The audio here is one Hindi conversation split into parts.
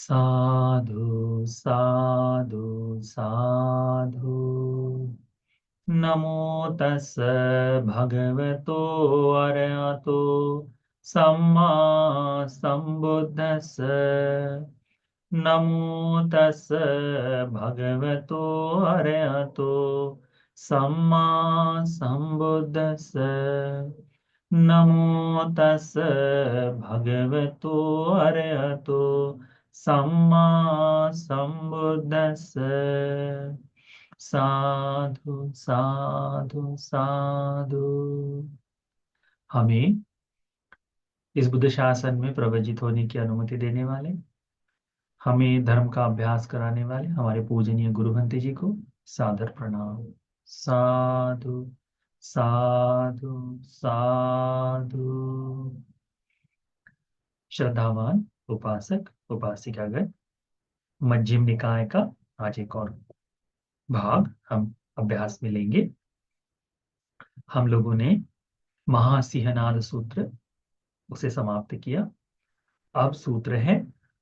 साधु साधु साधु। नमो तस् भगवतो अरहतो सम्मा सम्बुद्धस्स। नमो तस् भगवतो अरहतो सम्मा सम्बुद्धस्स। नमो तस् भगवतो अरहतो सम्मा सम्बुद्धस्स। साधु साधु साधु। हमें इस बुद्ध शासन में प्रवजित होने की अनुमति देने वाले, हमें धर्म का अभ्यास कराने वाले हमारे पूजनीय गुरु भंते जी को सादर प्रणाम। साधु साधु साधु। श्रद्धावान उपासक उपासिकागण, मध्यम निकाय का आज एक और भाग हम अभ्यास में लेंगे। हम लोगों ने महासिंहनाद सूत्र उसे समाप्त किया। अब सूत्र है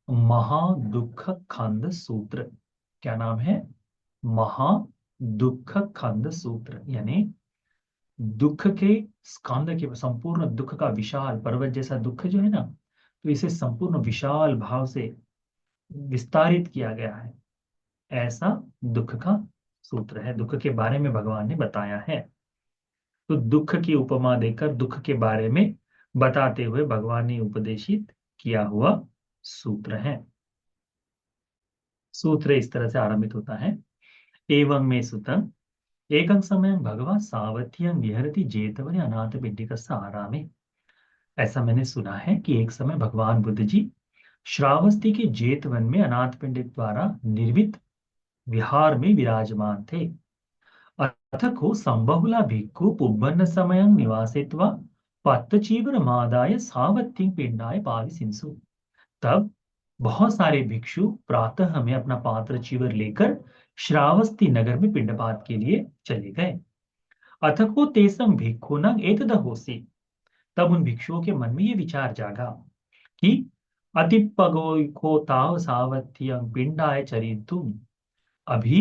महादुख खंड सूत्र। क्या नाम है? महादुख खंड सूत्र, यानी दुख के स्कंद के, संपूर्ण दुख का विशाल पर्वत जैसा दुख जो है ना, तो इसे संपूर्ण विशाल भाव से विस्तारित किया गया है, ऐसा दुख का सूत्र है। दुख के बारे में भगवान ने बताया है। तो दुख की उपमा देकर दुख के बारे में बताते हुए भगवान ने उपदेशित किया हुआ सूत्र है। सूत्र इस तरह से आरंभित होता है। एवं में सुतम एकं समय भगवान सावत्यं विहरति जेतवने अनाथ पिंडिकस्य आरामे। ऐसा मैंने सुना है कि एक समय भगवान बुद्ध जी श्रावस्ती के जेतवन में अनाथ पिंडिक द्वारा निर्मित विहार में विराजमान थे। अथको संबहुला भिक्खु पुब्बन्न समयं निवासित्वा पत्तचीवर मादाय सावत्यं पिंडाय पाविसिंसु। तब बहुत सारे भिक्षु प्रातः हमें अपना पात्र चीवर लेकर श्रावस्ती नगर में पिंडपात के लिए चले गए। अथको तेसम भिक्षुनं एतदहोसि। तब उन भिक्षुओं के मन में ये विचार जागा कि अतिपगो ताव सावत्यं पिंडाय चरितुम। अभी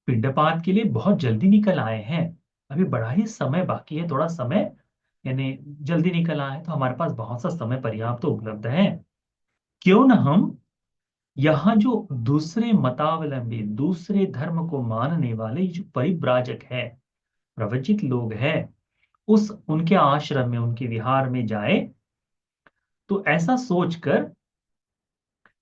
पिंडपात के लिए बहुत जल्दी निकल आए हैं, अभी बड़ा ही समय बाकी है, थोड़ा समय, यानी जल्दी निकल आए तो हमारे पास बहुत सा समय पर्याप्त उपलब्ध है। क्यों न हम यहाँ जो दूसरे मतावलंबी, दूसरे धर्म को मानने वाले जो परिव्राजक है, प्रवचित लोग हैं, उस उनके आश्रम में, उनके विहार में जाए। तो ऐसा सोचकर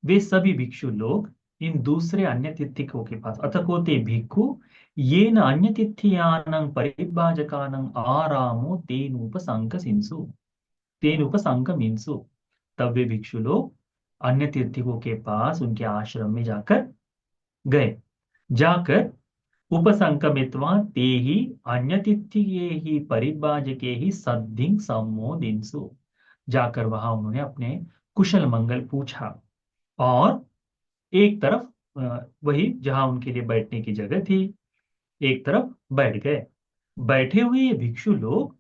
वे सभी भिक्षु लोग इन दूसरे अन्य तिथिकों के पास, अथकोते भिक्षु ये न अन्य तिथियानं परिव्राजकानं आरामो तेन उपसंगमिंसु। तब वे भिक्षु लोग अन्य तीर्थिकों के पास, उनके आश्रम में जाकर गए। जाकर उपसंकमित्वा ते ही अन्यतिथि ही परिव्राजके ही सद्धिं सम्मोदिंसु। जाकर वहां उन्होंने अपने कुशल मंगल पूछा और एक तरफ वही जहां उनके लिए बैठने की जगह थी, एक तरफ बैठ गए। बैठे हुए ये भिक्षु लोग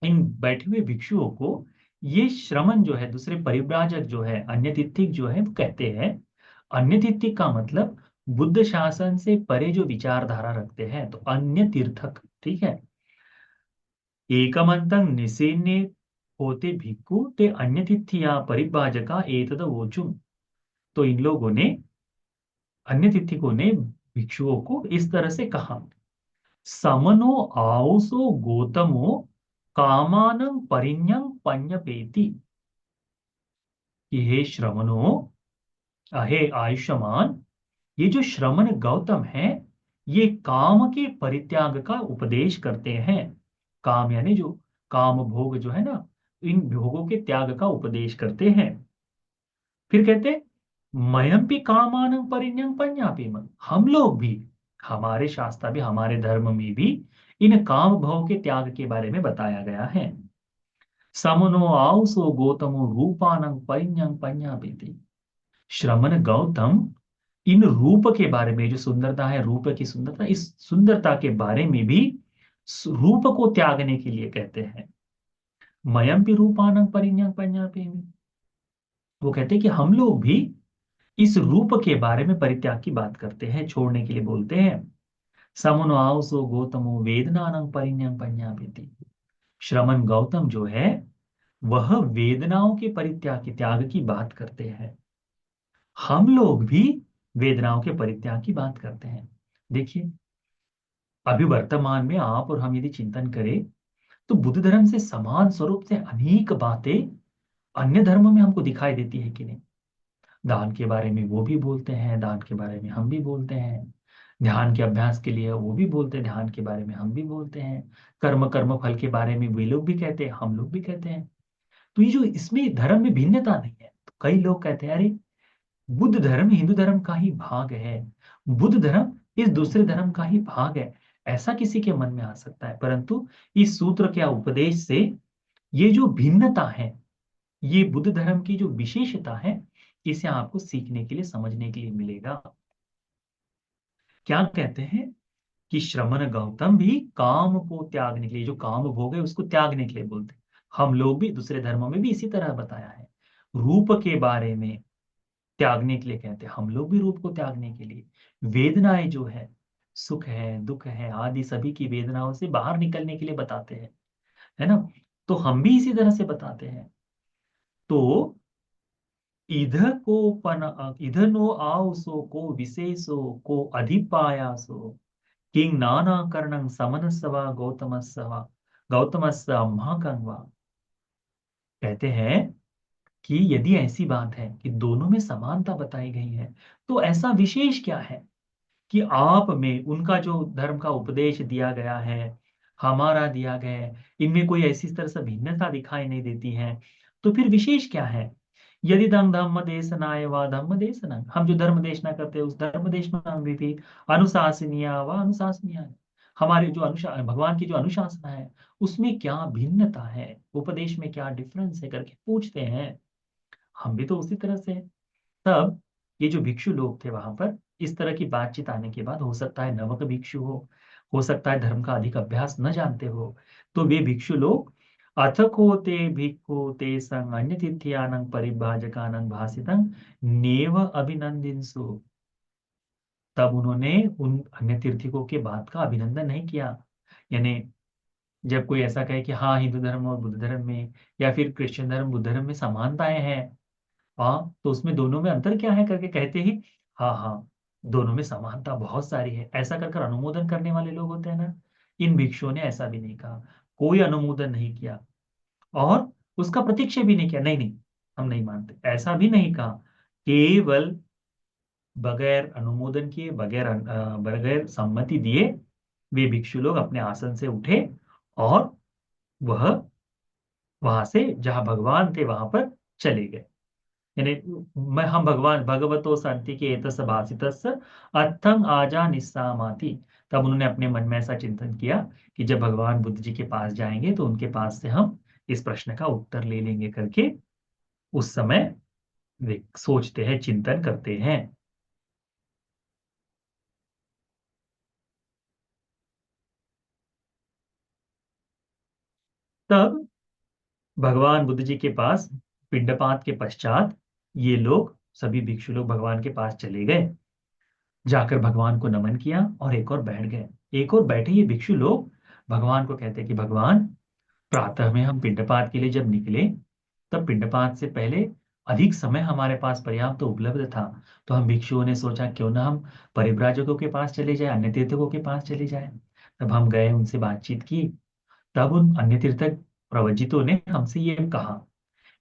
इन बैठे हुए भिक्षुओं को ये श्रमण जो है, दूसरे परिव्राजक जो है, अन्य तिथिक जो है, वो कहते हैं, अन्य तिथिक का मतलब बुद्ध शासन से परे जो विचारधारा रखते हैं, तो अन्य तीर्थक, ठीक है। एकमंतं निसेन्ने होते भिक्खु ते अन्य तिथिया परिव्राजका एतद वोचुम। तो इन लोगों ने, अन्य तिथिकों ने भिक्षुओं को इस तरह से कहा, समनो आओसो गौतमो कामानं परिण्यं पन्यपेति। कि हे श्रमणो, हे आयुष्मान, ये जो श्रमण गौतम है, ये काम के परित्याग का उपदेश करते हैं। काम यानी जो काम भोग जो है ना, इन भोगों के त्याग का उपदेश करते हैं। फिर कहते, मयम्पि कामानं परिण्यं पन्यापेम। हम लोग भी, हमारे शास्त्र भी, हमारे धर्म में भी इन काम भोग के त्याग के बारे में बताया गया है। समनो आओसो गौतमो रूपानं परिण्यं पन्यापेति। श्रमण गौतम इन रूप के बारे में, जो सुंदरता है, रूप की सुंदरता, इस सुंदरता के बारे में भी रूप को त्यागने के लिए कहते हैं। मयम्पि रूपानं परिण्यं पन्यापेमि। वो कहते हैं कि हम लोग भी इस रूप के बारे में परित्याग की बात करते हैं, छोड़ने के लिए बोलते हैं। समुनो आओसो गौतमो वेदनानं परिण्यं पඤ्ඤापेति। श्रमण गौतम जो है वह वेदनाओं के परित्याग के त्याग की बात करते हैं। हम लोग भी वेदनाओं के परित्याग की बात करते हैं। देखिए, अभी वर्तमान में आप और हम यदि चिंतन करें तो बुद्ध धर्म से समान स्वरूप से अनेक बातें अन्य धर्मों में हमको दिखाई देती है कि नहीं। दान के बारे में वो भी बोलते हैं, दान के बारे में हम भी बोलते हैं। ध्यान के अभ्यास के लिए वो भी बोलते हैं, ध्यान के बारे में हम भी बोलते हैं। कर्म कर्म फल के बारे में वे लोग भी कहते हैं, हम लोग भी कहते हैं। तो ये जो इसमें धर्म में भिन्नता नहीं है, तो कई लोग कहते हैं अरे बुद्ध धर्म हिंदू धर्म का ही भाग है, बुद्ध धर्म इस दूसरे धर्म का ही भाग है, ऐसा किसी के मन में आ सकता है। परंतु इस सूत्र के उपदेश से ये जो भिन्नता है, ये बुद्ध धर्म की जो विशेषता है, इसे आपको सीखने के लिए, समझने के लिए मिलेगा। क्या कहते हैं कि श्रमण गौतम भी काम को त्यागने के लिए, जो काम भोग है उसको त्यागने के लिए बोलते हैं। हम लोग भी दूसरे धर्मों में भी इसी तरह बताया है, रूप के बारे में त्यागने के लिए कहते हैं, हम लोग भी रूप को त्यागने के लिए। वेदनाएं जो है, सुख है दुख है आदि सभी की वेदनाओं से बाहर निकलने के लिए बताते हैं, है ना। तो हम भी इसी तरह से बताते हैं। तो इधर को इधर नो आओ सो को विशेषो को अधिपायासो किंग नाना करणं समनस्सवा गौतमस्सवा गौतमस्स महाकंवा। कहते हैं कि यदि ऐसी बात है कि दोनों में समानता बताई गई है, तो ऐसा विशेष क्या है कि आप में उनका जो धर्म का उपदेश दिया गया है, हमारा दिया गया है, इनमें कोई ऐसी तरह से भिन्नता दिखाई नहीं देती है। तो फिर विशेष क्या है। यदि दम धम्म देशनाय व धम्म देशना, हम जो धर्म देशना करते हैं उस धर्म देशना में भी अनुशासनिया व अनुशासनिया, हमारे जो भगवान की जो अनुशासना है उसमें क्या भिन्नता है, उपदेश में क्या डिफरेंस है करके पूछते हैं। हम भी तो उसी तरह से हैं। तब ये जो भिक्षु लोग थे वहां पर, इस तरह की बातचीत आने के बाद, हो सकता है नवक भिक्षु हो सकता है धर्म का अधिक अभ्यास न जानते हो, तो वे भिक्षु लोग अथ को ते भिक्खु ते संग अन्य तिथ्यानं परिभाजकानं भासितं नेव अभिनंदिन्सु। तब उन्होंने उन अन्य तीर्थिकों के बात का अभिनंदन नहीं किया। यानी जब कोई ऐसा कहे कि हाँ हिंदू धर्म और बुद्ध धर्म में, या फिर क्रिश्चियन धर्म बुद्ध धर्म में समानताएं हैं, हाँ तो उसमें दोनों में अंतर क्या है करके कहते ही, हाँ हाँ दोनों में समानता बहुत सारी है, ऐसा कर कर अनुमोदन करने वाले लोग होते हैं ना। इन भिक्षुओं ने ऐसा भी नहीं कहा, कोई अनुमोदन नहीं किया और उसका प्रतीक्षा भी नहीं किया, नहीं नहीं हम नहीं मानते, ऐसा भी नहीं कहा। केवल बगैर अनुमोदन किए, बगैर सम्मति दिए, वे भिक्षु लोग अपने आसन से उठे और वह वहां से जहां भगवान थे वहां पर चले गए। यानी मैं हम भगवान भगवतो शांति के एतस भासितस अर्थं आजा निस्सामाति। तब उन्होंने अपने मन में ऐसा चिंतन किया कि जब भगवान बुद्ध जी के पास जाएंगे तो उनके पास से हम इस प्रश्न का उत्तर ले लेंगे करके उस समय वे सोचते हैं, चिंतन करते हैं। तब भगवान बुद्ध जी के पास पिंडपात के पश्चात ये लोग सभी भिक्षु लोग भगवान के पास चले गए, जाकर भगवान को नमन किया और एक और बैठ गए। एक और बैठे ये भिक्षु लोग भगवान को कहते कि भगवान, प्रातः में हम पिंडपात के लिए जब निकले तब पिंडपात से पहले अधिक समय हमारे पास पर्याप्त तो उपलब्ध था, तो हम भिक्षुओं ने सोचा क्यों ना हम परिव्राजकों के पास चले जाए, अन्य तीर्थकों के पास चले जाए। तब हम गए, उनसे बातचीत की। तब उन अन्य तीर्थक प्रवजितों ने हमसे ये कहा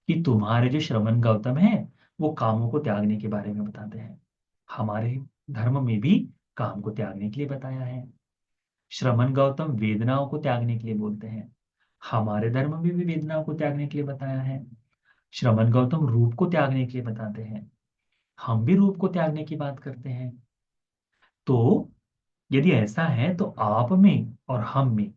कि तुम्हारे जो श्रमण गौतम है वो कामों को त्यागने के बारे में बताते हैं। हमारे धर्म में भी काम को त्यागने के लिए बताया है। श्रमण गौतम वेदनाओं को त्यागने के लिए बोलते हैं, हमारे धर्म में भी वेदनाओं को त्यागने के लिए बताया है। श्रमण गौतम रूप को त्यागने के लिए बताते हैं, हम भी रूप को त्यागने की बात करते हैं। तो यदि ऐसा है तो आप में और हम में,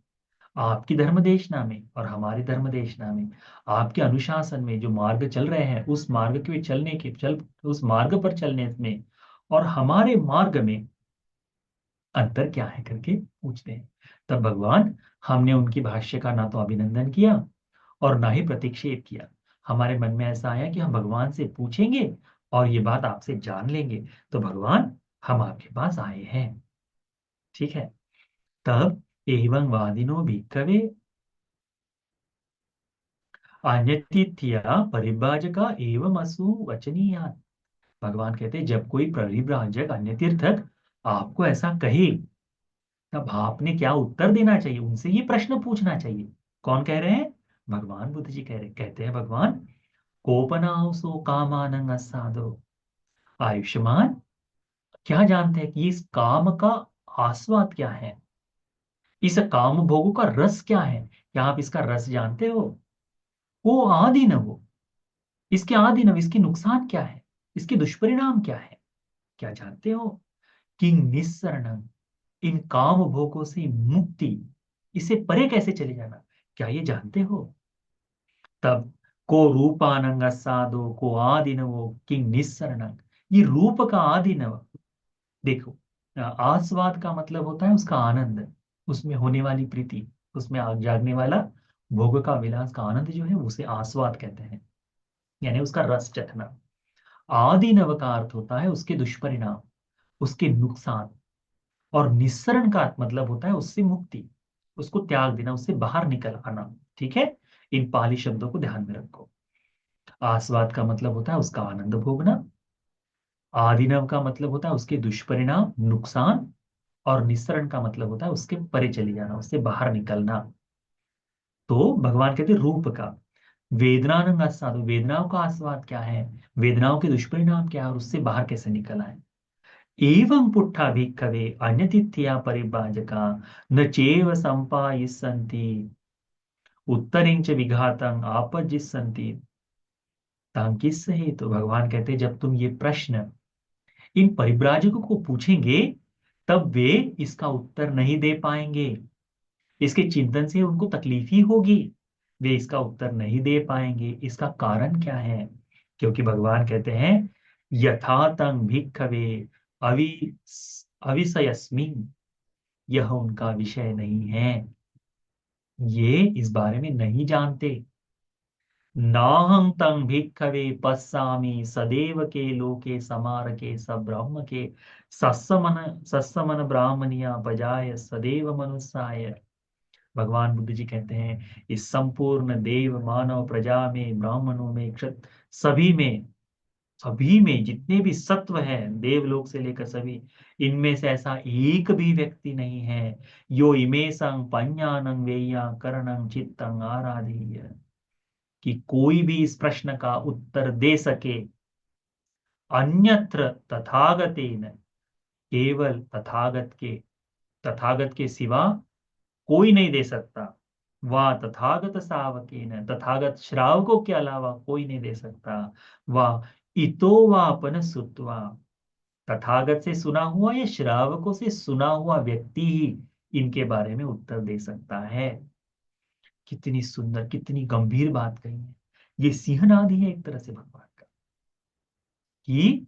आपकी धर्म देशना में और हमारे धर्म देशना में, आपके अनुशासन में जो मार्ग चल रहे हैं उस मार्ग के चलने के चल उस मार्ग पर चलने में और हमारे मार्ग में अंतर क्या है करके पूछते हैं। तब भगवान, हमने उनकी भाष्य का ना तो अभिनंदन किया और ना ही प्रतिक्षेप किया, हमारे मन में ऐसा आया कि हम भगवान से पूछेंगे और ये बात आपसे जान लेंगे, तो भगवान हम आपके पास आए हैं। ठीक है। तब एवं वादिनो भिक्खवे अन्यतिथ्या परिव्राजका एवं असु वचनीया। भगवान कहते हैं जब कोई परिव्राजक अन्य तीर्थक आपको ऐसा कहे, तब आपने क्या उत्तर देना चाहिए, उनसे ये प्रश्न पूछना चाहिए। कौन कह रहे हैं? भगवान बुद्ध जी कह रहे, कहते हैं भगवान, कोपनासो कामानंग साधो। आयुष्मान, क्या जानते हैं कि इस काम का आस्वाद क्या है, इस काम भोगों का रस क्या है? क्या आप इसका रस जानते हो? वो आदि न हो, इसके आदि न, इसके नुकसान क्या है, इसके दुष्परिणाम क्या है, क्या जानते हो? कि निस्सरणं, इन काम भोगों से मुक्ति, इससे परे कैसे चले जाना, क्या ये जानते हो? तब को रूपानंग साधो को आदिनवो किंग निस्सरणं, ये रूप का आदिनव। देखो, आस्वाद का मतलब होता है उसका आनंद, उसमें होने वाली प्रीति, उसमें आग जागने वाला भोग का विलास का आनंद जो है उसे आस्वाद कहते हैं, यानी उसका रस चखना। आदिनव का अर्थ होता है उसके दुष्परिणाम, उसके नुकसान। और निस्सरण का मतलब होता है उससे मुक्ति, उसको त्याग देना, उससे बाहर निकल आना। ठीक है। इन पाली शब्दों को ध्यान में रखो। आस्वाद का मतलब होता है उसका आनंद भोगना, आदिनव का मतलब होता है उसके दुष्परिणाम, नुकसान, और निस्सरण का मतलब होता है उसके परे चले जाना, उससे बाहर निकलना। तो भगवान कहते हैं रूप का। वेदनानंग आस्वाद, वेदनाओं का आस्वाद क्या है, वेदनाओं के दुष्परिणाम क्या है, और उससे बाहर कैसे निकल आए। एवं पुट्ठा भिक्खवे अन्यतिथ्या परिव्राजका न चैव सम्पायिस्सन्ति उत्तरिं च विघातं आपज्जिस्सन्ति तांकिस्स है। तो भगवान कहते हैं जब तुम ये प्रश्न इन परिव्राजकों को पूछेंगे, तब वे इसका उत्तर नहीं दे पाएंगे, इसके चिंतन से उनको तकलीफ ही होगी, वे इसका उत्तर नहीं दे पाएंगे। इसका कारण क्या है? क्योंकि भगवान कहते हैं यथातं भिक्खवे अवि अविषयस्मिन्, यह उनका विषय नहीं है, ये इस बारे में नहीं जानते। नाहं तं भिक्खवे पश्यामि सदैव के लोके समारके स ब्रह्म के सत्समन ब्राह्मणिया बजाय सदैव मनुष्याय। भगवान बुद्ध जी कहते हैं इस संपूर्ण देव मानव प्रजा में, ब्राह्मणों में, क्षत्र, सभी में जितने भी सत्व हैं, देवलोक से लेकर सभी, इनमें से ऐसा एक भी व्यक्ति नहीं है यो इमेशं पඤ्ञानं वेय्या करणं चित्तं आराधीय, कि कोई भी इस प्रश्न का उत्तर दे सके अन्यत्र तथागतेन, केवल तथागत के सिवा कोई नहीं दे सकता। वह तथागत श्रावकेन, तथागत श्रावकों के अलावा कोई नहीं दे सकता। वह इतो वापन सुत्वा, तथागत से सुना हुआ या श्रावकों से सुना हुआ व्यक्ति ही इनके बारे में उत्तर दे सकता है। कितनी सुंदर, कितनी गंभीर बात कही है। ये सिंहनाद ही है एक तरह से भगवान का, कि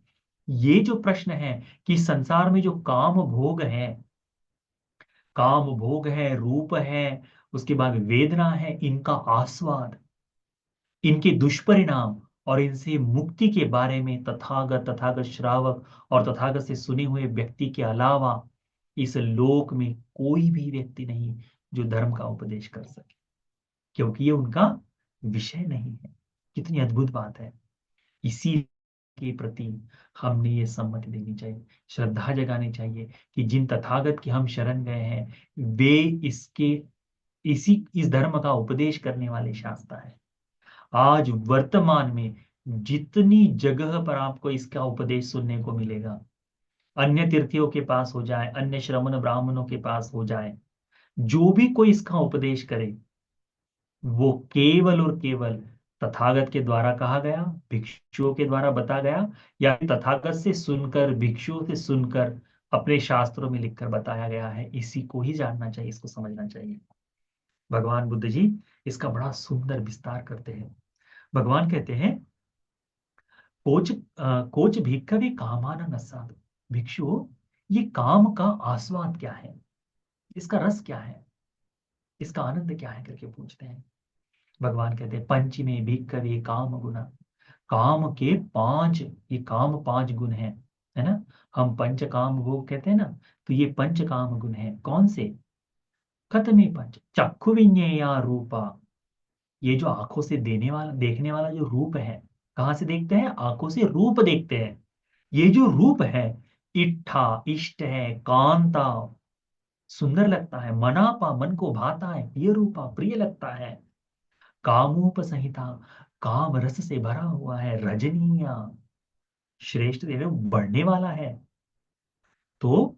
ये जो प्रश्न है कि संसार में जो काम भोग है, रूप है, उसके बाद वेदना है, इनका आस्वाद, इनके दुष्परिणाम और इनसे मुक्ति के बारे में तथागत श्रावक और तथागत से सुने हुए व्यक्ति के अलावा इस लोक में कोई भी व्यक्ति नहीं जो धर्म का उपदेश कर सके, क्योंकि ये उनका विषय नहीं है। कितनी अद्भुत बात है। इसी के प्रति हमने ये सम्मति देनी चाहिए, श्रद्धा जगानी चाहिए कि जिन तथागत की हम शरण गए हैं, वे इसके इस धर्म का उपदेश करने वाले शास्त्र हैं। आज वर्तमान में जितनी जगह पर आपको इसका उपदेश सुनने को मिलेगा, अन्य तीर्थियों के पास हो जाए, अन्य श्रमण ब्राह्मणों के पास हो जाए, जो भी कोई इसका उपदेश करे, वो केवल और केवल तथागत के द्वारा कहा गया, भिक्षुओं के द्वारा बता गया, या तथागत से सुनकर, भिक्षुओं से सुनकर अपने शास्त्रों में लिखकर बताया गया है, इसी को ही जानना चाहिए, इसको समझना चाहिए। भगवान बुद्ध जी इसका बड़ा सुंदर विस्तार करते हैं। भगवान कहते हैं कोच भिक्खवे कामान नस्सादु, भिक्षु, ये काम का आस्वाद क्या है, इसका रस क्या है, इसका आनंद क्या है करके पूछते हैं। भगवान कहते हैं पंचमे भिक्खवे काम गुना। काम के पांच, ये काम पांच गुण है ना। हम पंच काम भोग कहते हैं ना, तो ये पंच काम गुण है। कौन से? खतमे पंच चक्षु विज्ञेया रूपा। ये जो आंखों से देने वाला देखने वाला जो रूप है, कहाँ से देखते हैं? आंखों से रूप देखते हैं। ये जो रूप है, इट्ठा इष्ट है, कांता सुंदर लगता है, मनापा मन को भाता है, प्रिय रूपा प्रिय लगता है, कामोप संहिता काम रस से भरा हुआ है, रजनीया श्रेष्ठ देव बढ़ने वाला है। तो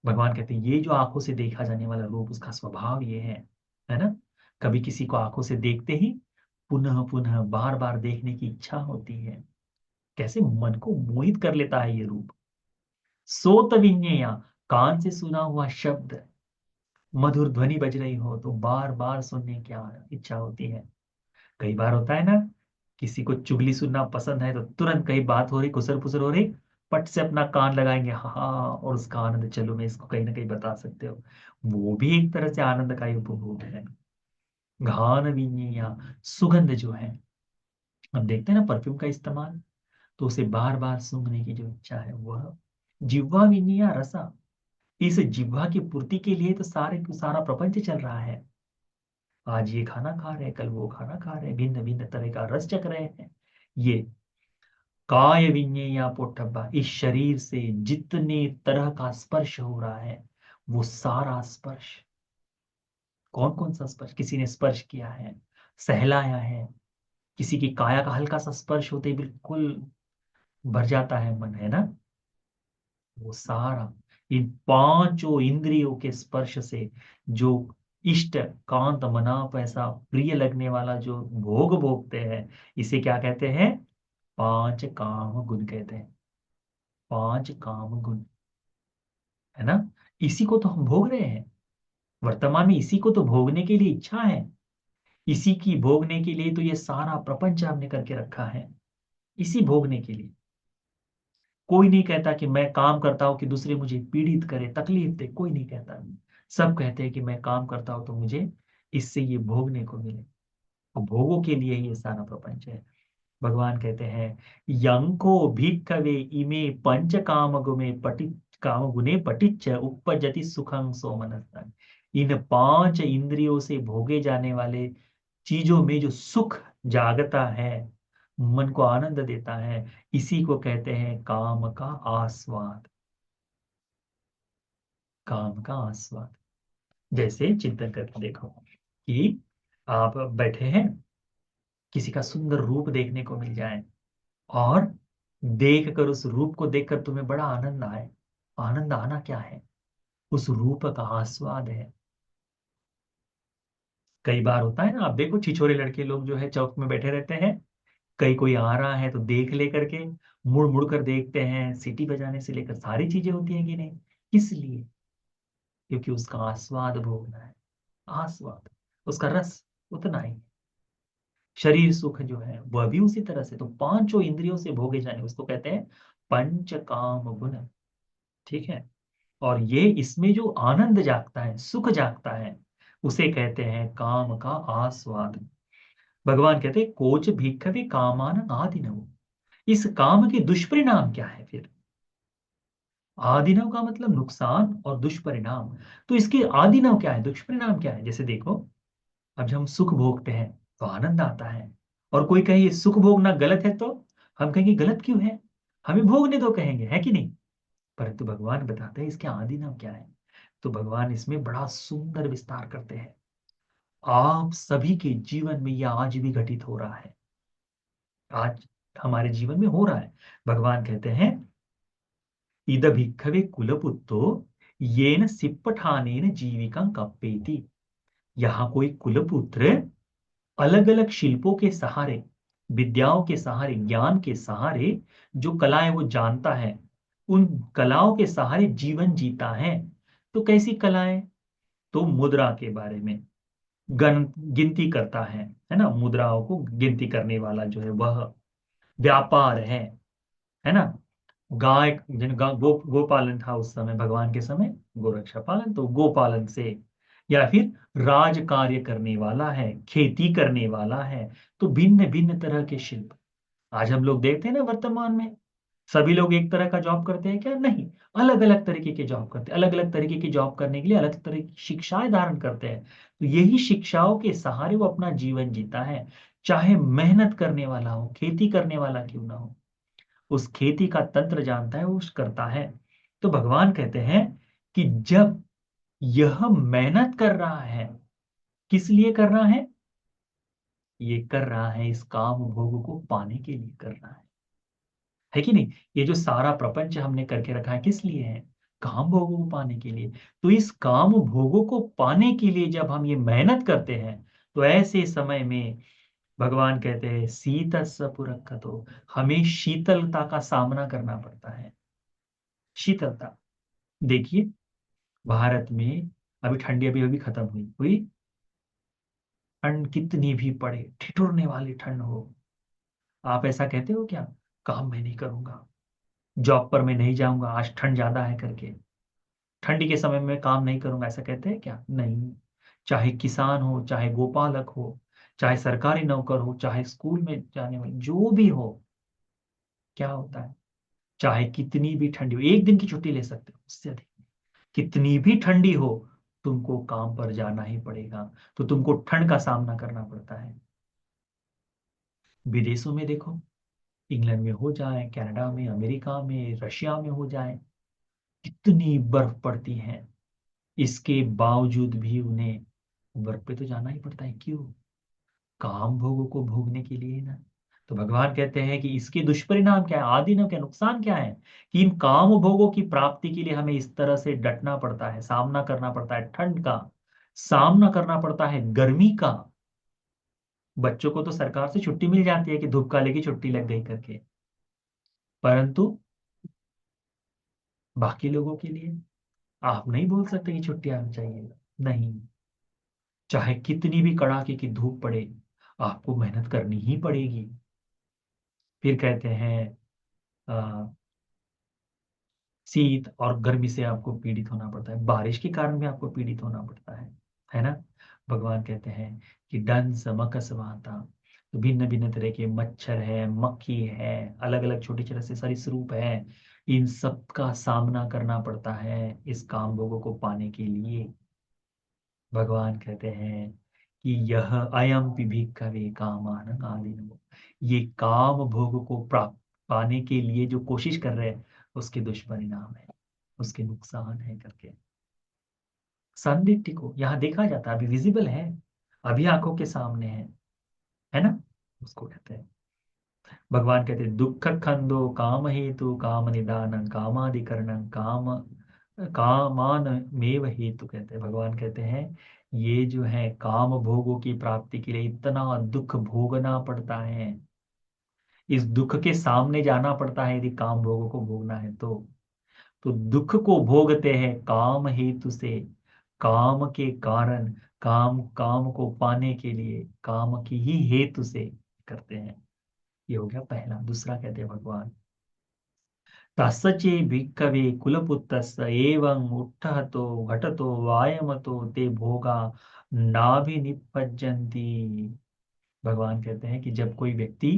भगवान कहते हैं ये जो आंखों से देखा जाने वाला रूप, उसका स्वभाव ये है ना। कभी किसी को आंखों से देखते ही पुनः पुनः बार बार देखने की इच्छा होती है। कैसे मन को मोहित कर लेता है ये रूप। सोत विज्ञेया कान से सुना हुआ शब्द, मधुर ध्वनि बज रही हो तो बार बार सुनने की इच्छा होती है। कई बार होता है ना, किसी को चुगली सुनना पसंद है तो तुरंत कहीं बात हो रही, खुसर फुसर हो रही, पट से अपना कान लगाएंगे, हाँ, और उसका आनंद चलो मैं इसको कहीं ना कहीं बता सकते हो। वो भी एक तरह से आनंद का ही उपभोग है। घान विज्ञेया सुगंध जो है, हम देखते हैं ना परफ्यूम का इस्तेमाल, तो उसे बार बार सूंघने की जो इच्छा है वह। जिह्वा विज्ञेया रसा, इस जिह्वा की पूर्ति के लिए तो सारा प्रपंच चल रहा है। आज ये खाना खा रहे हैं, कल वो खाना खा रहे हैं, भिन्न भिन्न तरह का रस चख रहे हैं। ये काय विज्ञेया पोठब्बा, इस शरीर से जितने तरह का स्पर्श हो रहा है, वो सारा स्पर्श। कौन कौन सा स्पर्श? किसी ने स्पर्श किया है, सहलाया है, किसी की काया का हल्का सा स्पर्श होते ही बिल्कुल भर जाता है मन, है ना। वो सारा इन पांचों इंद्रियों के स्पर्श से जो इष्ट कांत मनाप ऐसा प्रिय लगने वाला जो भोग भोगते हैं, इसे क्या कहते हैं? पांच काम गुण कहते हैं। पांच काम गुण, है ना। इसी को तो हम भोग रहे हैं वर्तमान में, इसी को तो भोगने के लिए इच्छा है। इसी की भोगने के लिए तो ये सारा प्रपंच हमने करके रखा है, इसी भोगने के लिए। कोई नहीं कहता कि मैं काम करता हूं कि दूसरे मुझे पीड़ित करे, तकलीफ दे, कोई नहीं कहता। सब कहते हैं कि मैं काम करता हूं तो मुझे इससे ये भोगने को मिले। तो भोगों के लिए ही ये सारा प्रपंच है। भगवान कहते हैं यंको भिक्खवे इमे पंच काम गुणे पटि काम गुणे पटिच्च उपजति सुखं सोमनस्सं। इन पांच इंद्रियों से भोगे जाने वाले चीजों में जो सुख जागता है, मन को आनंद देता है, इसी को कहते हैं काम का आस्वाद। काम का आस्वाद। जैसे चिंतन करके देखो कि आप बैठे हैं, किसी का सुंदर रूप देखने को मिल जाए, और देख कर उस रूप को देखकर तुम्हें बड़ा आनंद आए। आनंद आना क्या है? उस रूप का आस्वाद है। कई बार होता है ना, आप देखो छिछोरे लड़के लोग जो है चौक में बैठे रहते हैं, कहीं कोई आ रहा है तो देख लेकर के मुड़ मुड़ कर देखते हैं, सीटी बजाने से लेकर सारी चीजें होती हैं कि नहीं। किस लिए? क्योंकि उसका आस्वाद भोगना है। आस्वाद, उसका रस उतना ही। शरीर सुख जो है वह भी उसी तरह से, तो पांचों इंद्रियों से भोगे जाने उसको कहते हैं पंच काम गुण। ठीक है। और ये इसमें जो आनंद जागता है, सुख जागता है, उसे कहते हैं काम का आस्वाद। भगवान कहते हैं कोच भिक्खवे कामान आदिनव। इस काम के दुष्परिणाम क्या है फिर? आदिनव का मतलब नुकसान और दुष्परिणाम। तो इसके आदिनव क्या है, दुष्परिणाम क्या है? जैसे देखो, अब जब हम सुख भोगते हैं तो आनंद आता है, और कोई कहे ये सुख भोगना गलत है तो हम कहेंगे गलत क्यों है, हमें भोगने दो, कहेंगे, है कि नहीं। परंतु भगवान बताते हैं इसके आदिनव क्या है। तो भगवान इसमें बड़ा सुंदर विस्तार करते हैं। आप सभी के जीवन में यह आज भी घटित हो रहा है। आज हमारे जीवन में हो रहा है। भगवान कहते हैं इद भिक्खवे कुलपुत्तो येन सिप्पठानेन जीविकां कप्पेति। यहाँ कोई कुलपुत्र अलग अलग शिल्पों के सहारे, विद्याओं के सहारे, ज्ञान के सहारे, जो कलाएं वो जानता है, उन कलाओं के सहारे जीवन जीता है। तो कैसी कलाएं? तो मुद्रा के बारे में गण गिनती करता है ना, मुद्राओं को गिनती करने वाला जो है वह। व्यापार है ना। गाय गो गोपालन था उस समय, भगवान के समय गोरक्षा पालन, तो गोपालन से या फिर राज कार्य करने वाला है, खेती करने वाला है। तो भिन्न भिन्न तरह के शिल्प आज हम लोग देखते हैं ना वर्तमान में। सभी लोग एक तरह का जॉब करते हैं क्या? नहीं, अलग अलग तरीके के जॉब करते हैं। अलग अलग तरीके की जॉब करने के लिए अलग तरह की शिक्षाएं धारण करते हैं। तो यही शिक्षाओं के सहारे वो अपना जीवन जीता है। चाहे मेहनत करने वाला हो, खेती करने वाला क्यों ना हो, उस खेती का तंत्र जानता है, वो करता है। तो भगवान कहते हैं कि जब यह मेहनत कर रहा है, किस लिए कर रहा है? ये कर रहा है इस काम भोग को पाने के लिए कर रहा है कि नहीं? ये जो सारा प्रपंच हमने करके रखा है किस लिए है? काम भोगों को पाने के लिए। तो इस काम भोगों को पाने के लिए जब हम ये मेहनत करते हैं, तो ऐसे समय में भगवान कहते हैं शीतस्स पुरखतो, हमें शीतलता का सामना करना पड़ता है। शीतलता, देखिए भारत में अभी ठंडी अभी अभी खत्म हुई। ठंड कितनी भी पड़े, ठिठुरने वाली ठंड हो, आप ऐसा कहते हो क्या? काम मैं नहीं करूंगा, जॉब पर मैं नहीं जाऊंगा, आज ठंड ज्यादा है करके ठंडी के समय में काम नहीं करूंगा, ऐसा कहते हैं क्या? नहीं। चाहे किसान हो, चाहे गोपालक हो, चाहे सरकारी नौकर हो, चाहे स्कूल में जाने वाले जो भी हो, क्या होता है? चाहे कितनी भी ठंडी हो, एक दिन की छुट्टी ले सकते हो, उससे अधिक कितनी भी ठंडी हो, तुमको काम पर जाना ही पड़ेगा। तो तुमको ठंड का सामना करना पड़ता है। विदेशों में देखो, इंग्लैंड में हो जाए, कनाडा में, अमेरिका में, रशिया में हो जाए, कितनी बर्फ पड़ती है, इसके बावजूद भी उन्हें वर्क पे तो जाना ही पड़ता है। क्यों? काम भोगों को भोगने के लिए ना। तो भगवान कहते हैं कि इसके दुष्परिणाम क्या है, आदि क्या नुकसान क्या है, कि इन काम भोगों की प्राप्ति के लिए हमें इस तरह से डटना पड़ता है, सामना करना पड़ता है ठंड का, सामना करना पड़ता है गर्मी का। बच्चों को तो सरकार से छुट्टी मिल जाती है कि धूप काले की छुट्टी लग गई करके, परंतु बाकी लोगों के लिए आप नहीं बोल सकते कि छुट्टी आनी चाहिए। नहीं, चाहे कितनी भी कड़ाके की धूप पड़े, आपको मेहनत करनी ही पड़ेगी। फिर कहते हैं शीत और गर्मी से आपको पीड़ित होना पड़ता है, बारिश के कारण भी आपको पीड़ित होना पड़ता है ना? भगवान कहते हैं कि डंस मकस वाता, तो भिन्न भिन्न तरह के मच्छर है, मक्खी है, अलग अलग छोटे छोटे से सरीसृप है, इन सब का सामना करना पड़ता है इस काम भोगों को पाने के लिए। भगवान कहते हैं कि यह अयम भिक्खवे कामान आदिनो, ये काम भोग को प्राप्त पाने के लिए जो कोशिश कर रहे हैं, उसके दुष्परिणाम है, उसके नुकसान है करके। संदिग्ध को यहाँ देखा जाता है, अभी विजिबल है, अभी आंखों के सामने है ना? उसको कहते हैं, भगवान कहते हैं दुख खंदो काम हेतु काम निदान कामादिकरण काम कामान मेव हेतु, कहते हैं भगवान कहते हैं ये जो है काम भोगों की प्राप्ति के लिए इतना दुख भोगना पड़ता है, इस दुख के सामने जाना पड़ता है यदि काम भोगों को भोगना है तो दुख को भोगते हैं काम हेतु से, काम के कारण, काम काम को पाने के लिए काम की ही हेतु से करते हैं। ये हो गया पहला। दूसरा कहते हैं भगवान तस्सचे भिक्खवे कुलपुत्रस्य एवं उत्थतो घटतो वायमतो ते भोगा नाभिनिपज्जन्ति। भगवान कहते हैं कि जब कोई व्यक्ति,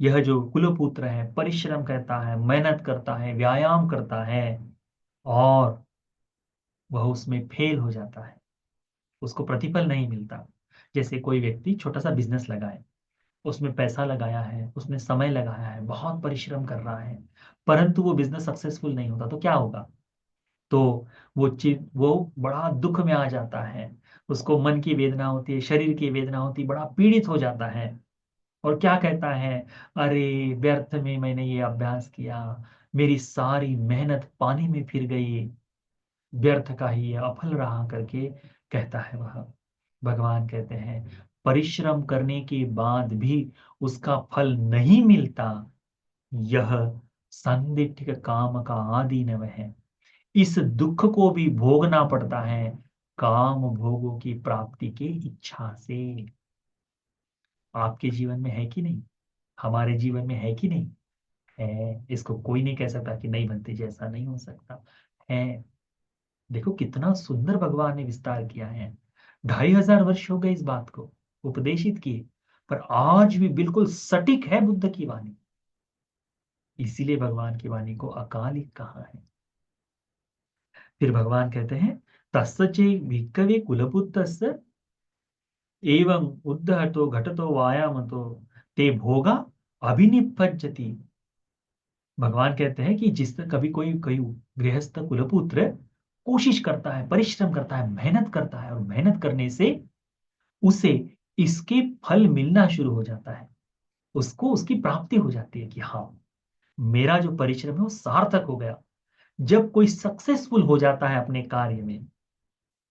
यह जो कुलपुत्र है, परिश्रम करता है, मेहनत करता है, व्यायाम करता है, और वह उसमें फेल हो जाता है, उसको प्रतिफल नहीं मिलता। जैसे कोई व्यक्ति छोटा सा बिजनेस लगाए, उसमें पैसा लगाया है, उसने समय लगाया है, बहुत परिश्रम कर रहा है, परंतु वो बिजनेस सक्सेसफुल नहीं होता, तो क्या होगा? तो वो बड़ा दुख में आ जाता है, उसको मन की वेदना होती है, शरीर की वेदना होती है, बड़ा पीड़ित हो जाता है। और क्या कहता है? अरे, व्यर्थ में मैंने ये अभ्यास किया, मेरी सारी मेहनत पानी में फिर गई, व्यर्थ का ही ये अफल रहा करके कहता है वह। भगवान कहते हैं परिश्रम करने के बाद भी उसका फल नहीं मिलता, यह संदिग्ध काम का आदीनव है। इस दुख को भी भोगना पड़ता है काम भोगों की प्राप्ति की इच्छा से। आपके जीवन में है कि नहीं? हमारे जीवन में है कि नहीं? है। इसको कोई नहीं कह सकता कि नहीं बनती, जैसा नहीं हो सकता है। देखो कितना सुंदर भगवान ने विस्तार किया है। 2500 वर्ष हो गए इस बात को उपदेशित किए, पर आज भी बिल्कुल सटीक है बुद्ध की वाणी। इसीलिए भगवान की वाणी को अकालिक कहा है। फिर भगवान कहते हैं, तस्चे भिक्कवे कुलपुत्रस्य एवं उद्धतो घटतो वायामतो ते भोगा अभिनिपज्जति। भगवान कहते हैं कि जिस कभी कोई कोई गृहस्थ कुलपुत्र कोशिश करता है, परिश्रम करता है, मेहनत करता है, और मेहनत करने से उसे इसके फल मिलना शुरू हो जाता है, उसको उसकी प्राप्ति हो जाती है कि हाँ, मेरा जो परिश्रम है वो सार्थक हो गया। जब कोई सक्सेसफुल हो जाता है अपने कार्य में,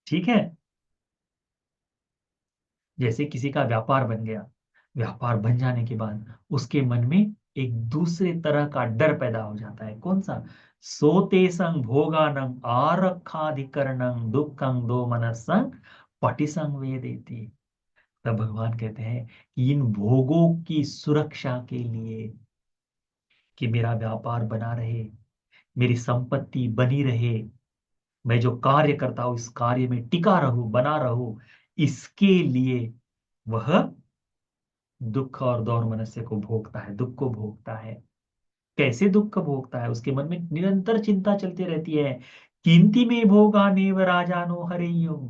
ठीक है, जैसे किसी का व्यापार बन गया, व्यापार बन जाने के बाद उसके मन में एक दूसरे तरह का डर पैदा हो जाता है। कौन सा? सोते संग भोगानंग आरक्षाधिकरणं दुखं दो मनसंग पटिसंग वेदेति। तब भगवान कहते हैं कि इन भोगों की सुरक्षा के लिए, कि मेरा व्यापार बना रहे, मेरी संपत्ति बनी रहे, मैं जो कार्य करता हूं इस कार्य में टिका रहूं, बना रहूं, इसके लिए वह दुख और दौर मनस्य को भोगता है, दुख को भोगता है। कैसे दुख को भोगता है? उसके मन में निरंतर चिंता चलती रहती है। कीर्ति में भोगा नेव राजानो हरियुम,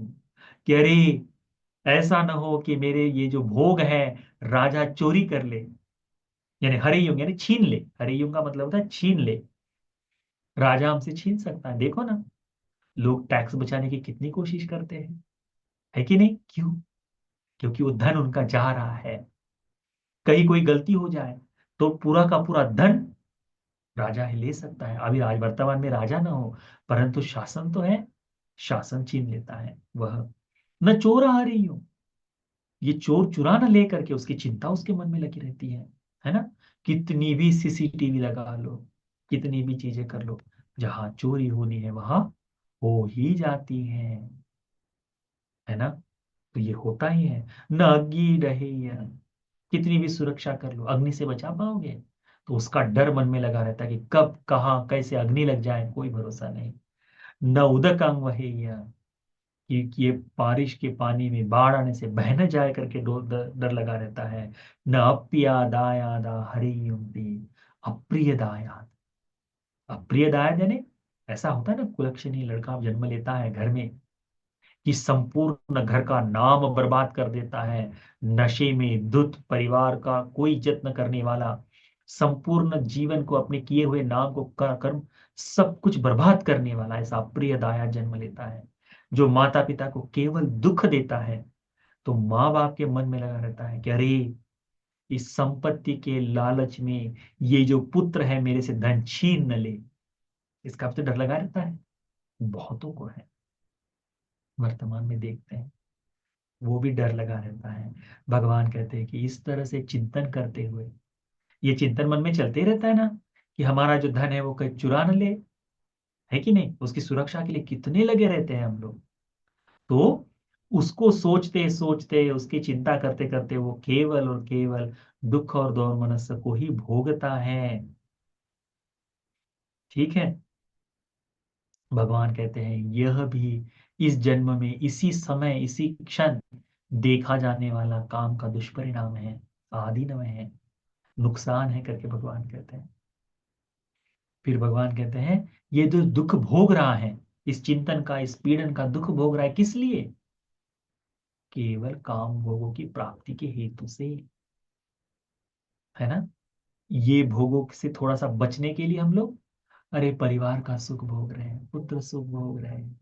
कि अरे ऐसा न हो कि मेरे ये जो भोग है राजा चोरी कर ले, यानी हरियुम यानी छीन ले। हरियुम का मतलब होता है छीन ले। राजा हमसे छीन सकता है। देखो ना, लोग टैक्स बचाने की कितनी कोशिश करते हैं, है कि नहीं? क्यों? क्योंकि वो धन उनका जा रहा है। कहीं कोई गलती हो जाए तो पूरा का पूरा धन राजा ही ले सकता है। अभी आज वर्तमान में राजा ना हो, परंतु शासन तो है, शासन छीन लेता है वह। न चोर आ रही हो, ये चोर चुरा न ले करके उसकी चिंता उसके मन में लगी रहती है ना? कितनी भी सीसीटीवी लगा लो, कितनी भी चीजें कर लो, जहां चोरी होनी है वहां हो ही जाती है ना? तो ये होता ही है। न अग्नि रहे या, कितनी भी सुरक्षा कर लो, अग्नि से बचा पाओगे? तो उसका डर मन में लगा रहता है कि कब कहाँ कैसे अग्नि लग जाए, कोई भरोसा नहीं। न उदकंग वही, कि ये बारिश के पानी में बाढ़ आने से बह न जाए करके डर लगा रहता है। न अप्रिया दायादा हरियुम्पी, अप्रिय दायाद। अप्रिय दायाद यानी ऐसा होता है ना, कुलक्षणी लड़का जन्म लेता है घर में, कि संपूर्ण घर का नाम बर्बाद कर देता है, नशे में धुत, परिवार का कोई इज्जत न करने वाला, संपूर्ण जीवन को अपने किए हुए नाम को कर्म सब कुछ बर्बाद करने वाला, ऐसा अप्रिय दाया जन्म लेता है, जो माता पिता को केवल दुख देता है। तो माँ बाप के मन में लगा रहता है कि अरे, इस संपत्ति के लालच में ये जो पुत्र है मेरे से धन छीन न ले, इसका भी तो डर लगा रहता है। बहुतों को है, वर्तमान में देखते हैं, वो भी डर लगा रहता है। भगवान कहते हैं कि इस तरह से चिंतन करते हुए, ये चिंतन मन में चलते ही रहता है ना, कि हमारा जो धन है वो कहीं चुरा न ले, है कि नहीं? उसकी सुरक्षा के लिए कितने लगे रहते हैं हम लोग। तो उसको सोचते सोचते, उसकी चिंता करते करते वो केवल और केवल दुख और दौर मनस्य को ही भोगता है। ठीक है। भगवान कहते हैं यह भी इस जन्म में, इसी समय, इसी क्षण देखा जाने वाला काम का दुष्परिणाम है, आदि है, नुकसान है करके भगवान कहते हैं। फिर भगवान कहते हैं ये जो दुख भोग रहा है, इस चिंतन का, इस पीड़न का दुख भोग रहा है, किस लिए? केवल काम भोगों की प्राप्ति के हेतु से, है ना? ये भोगों से थोड़ा सा बचने के लिए हम लोग, अरे परिवार का सुख भोग रहे हैं, पुत्र सुख भोग रहे हैं,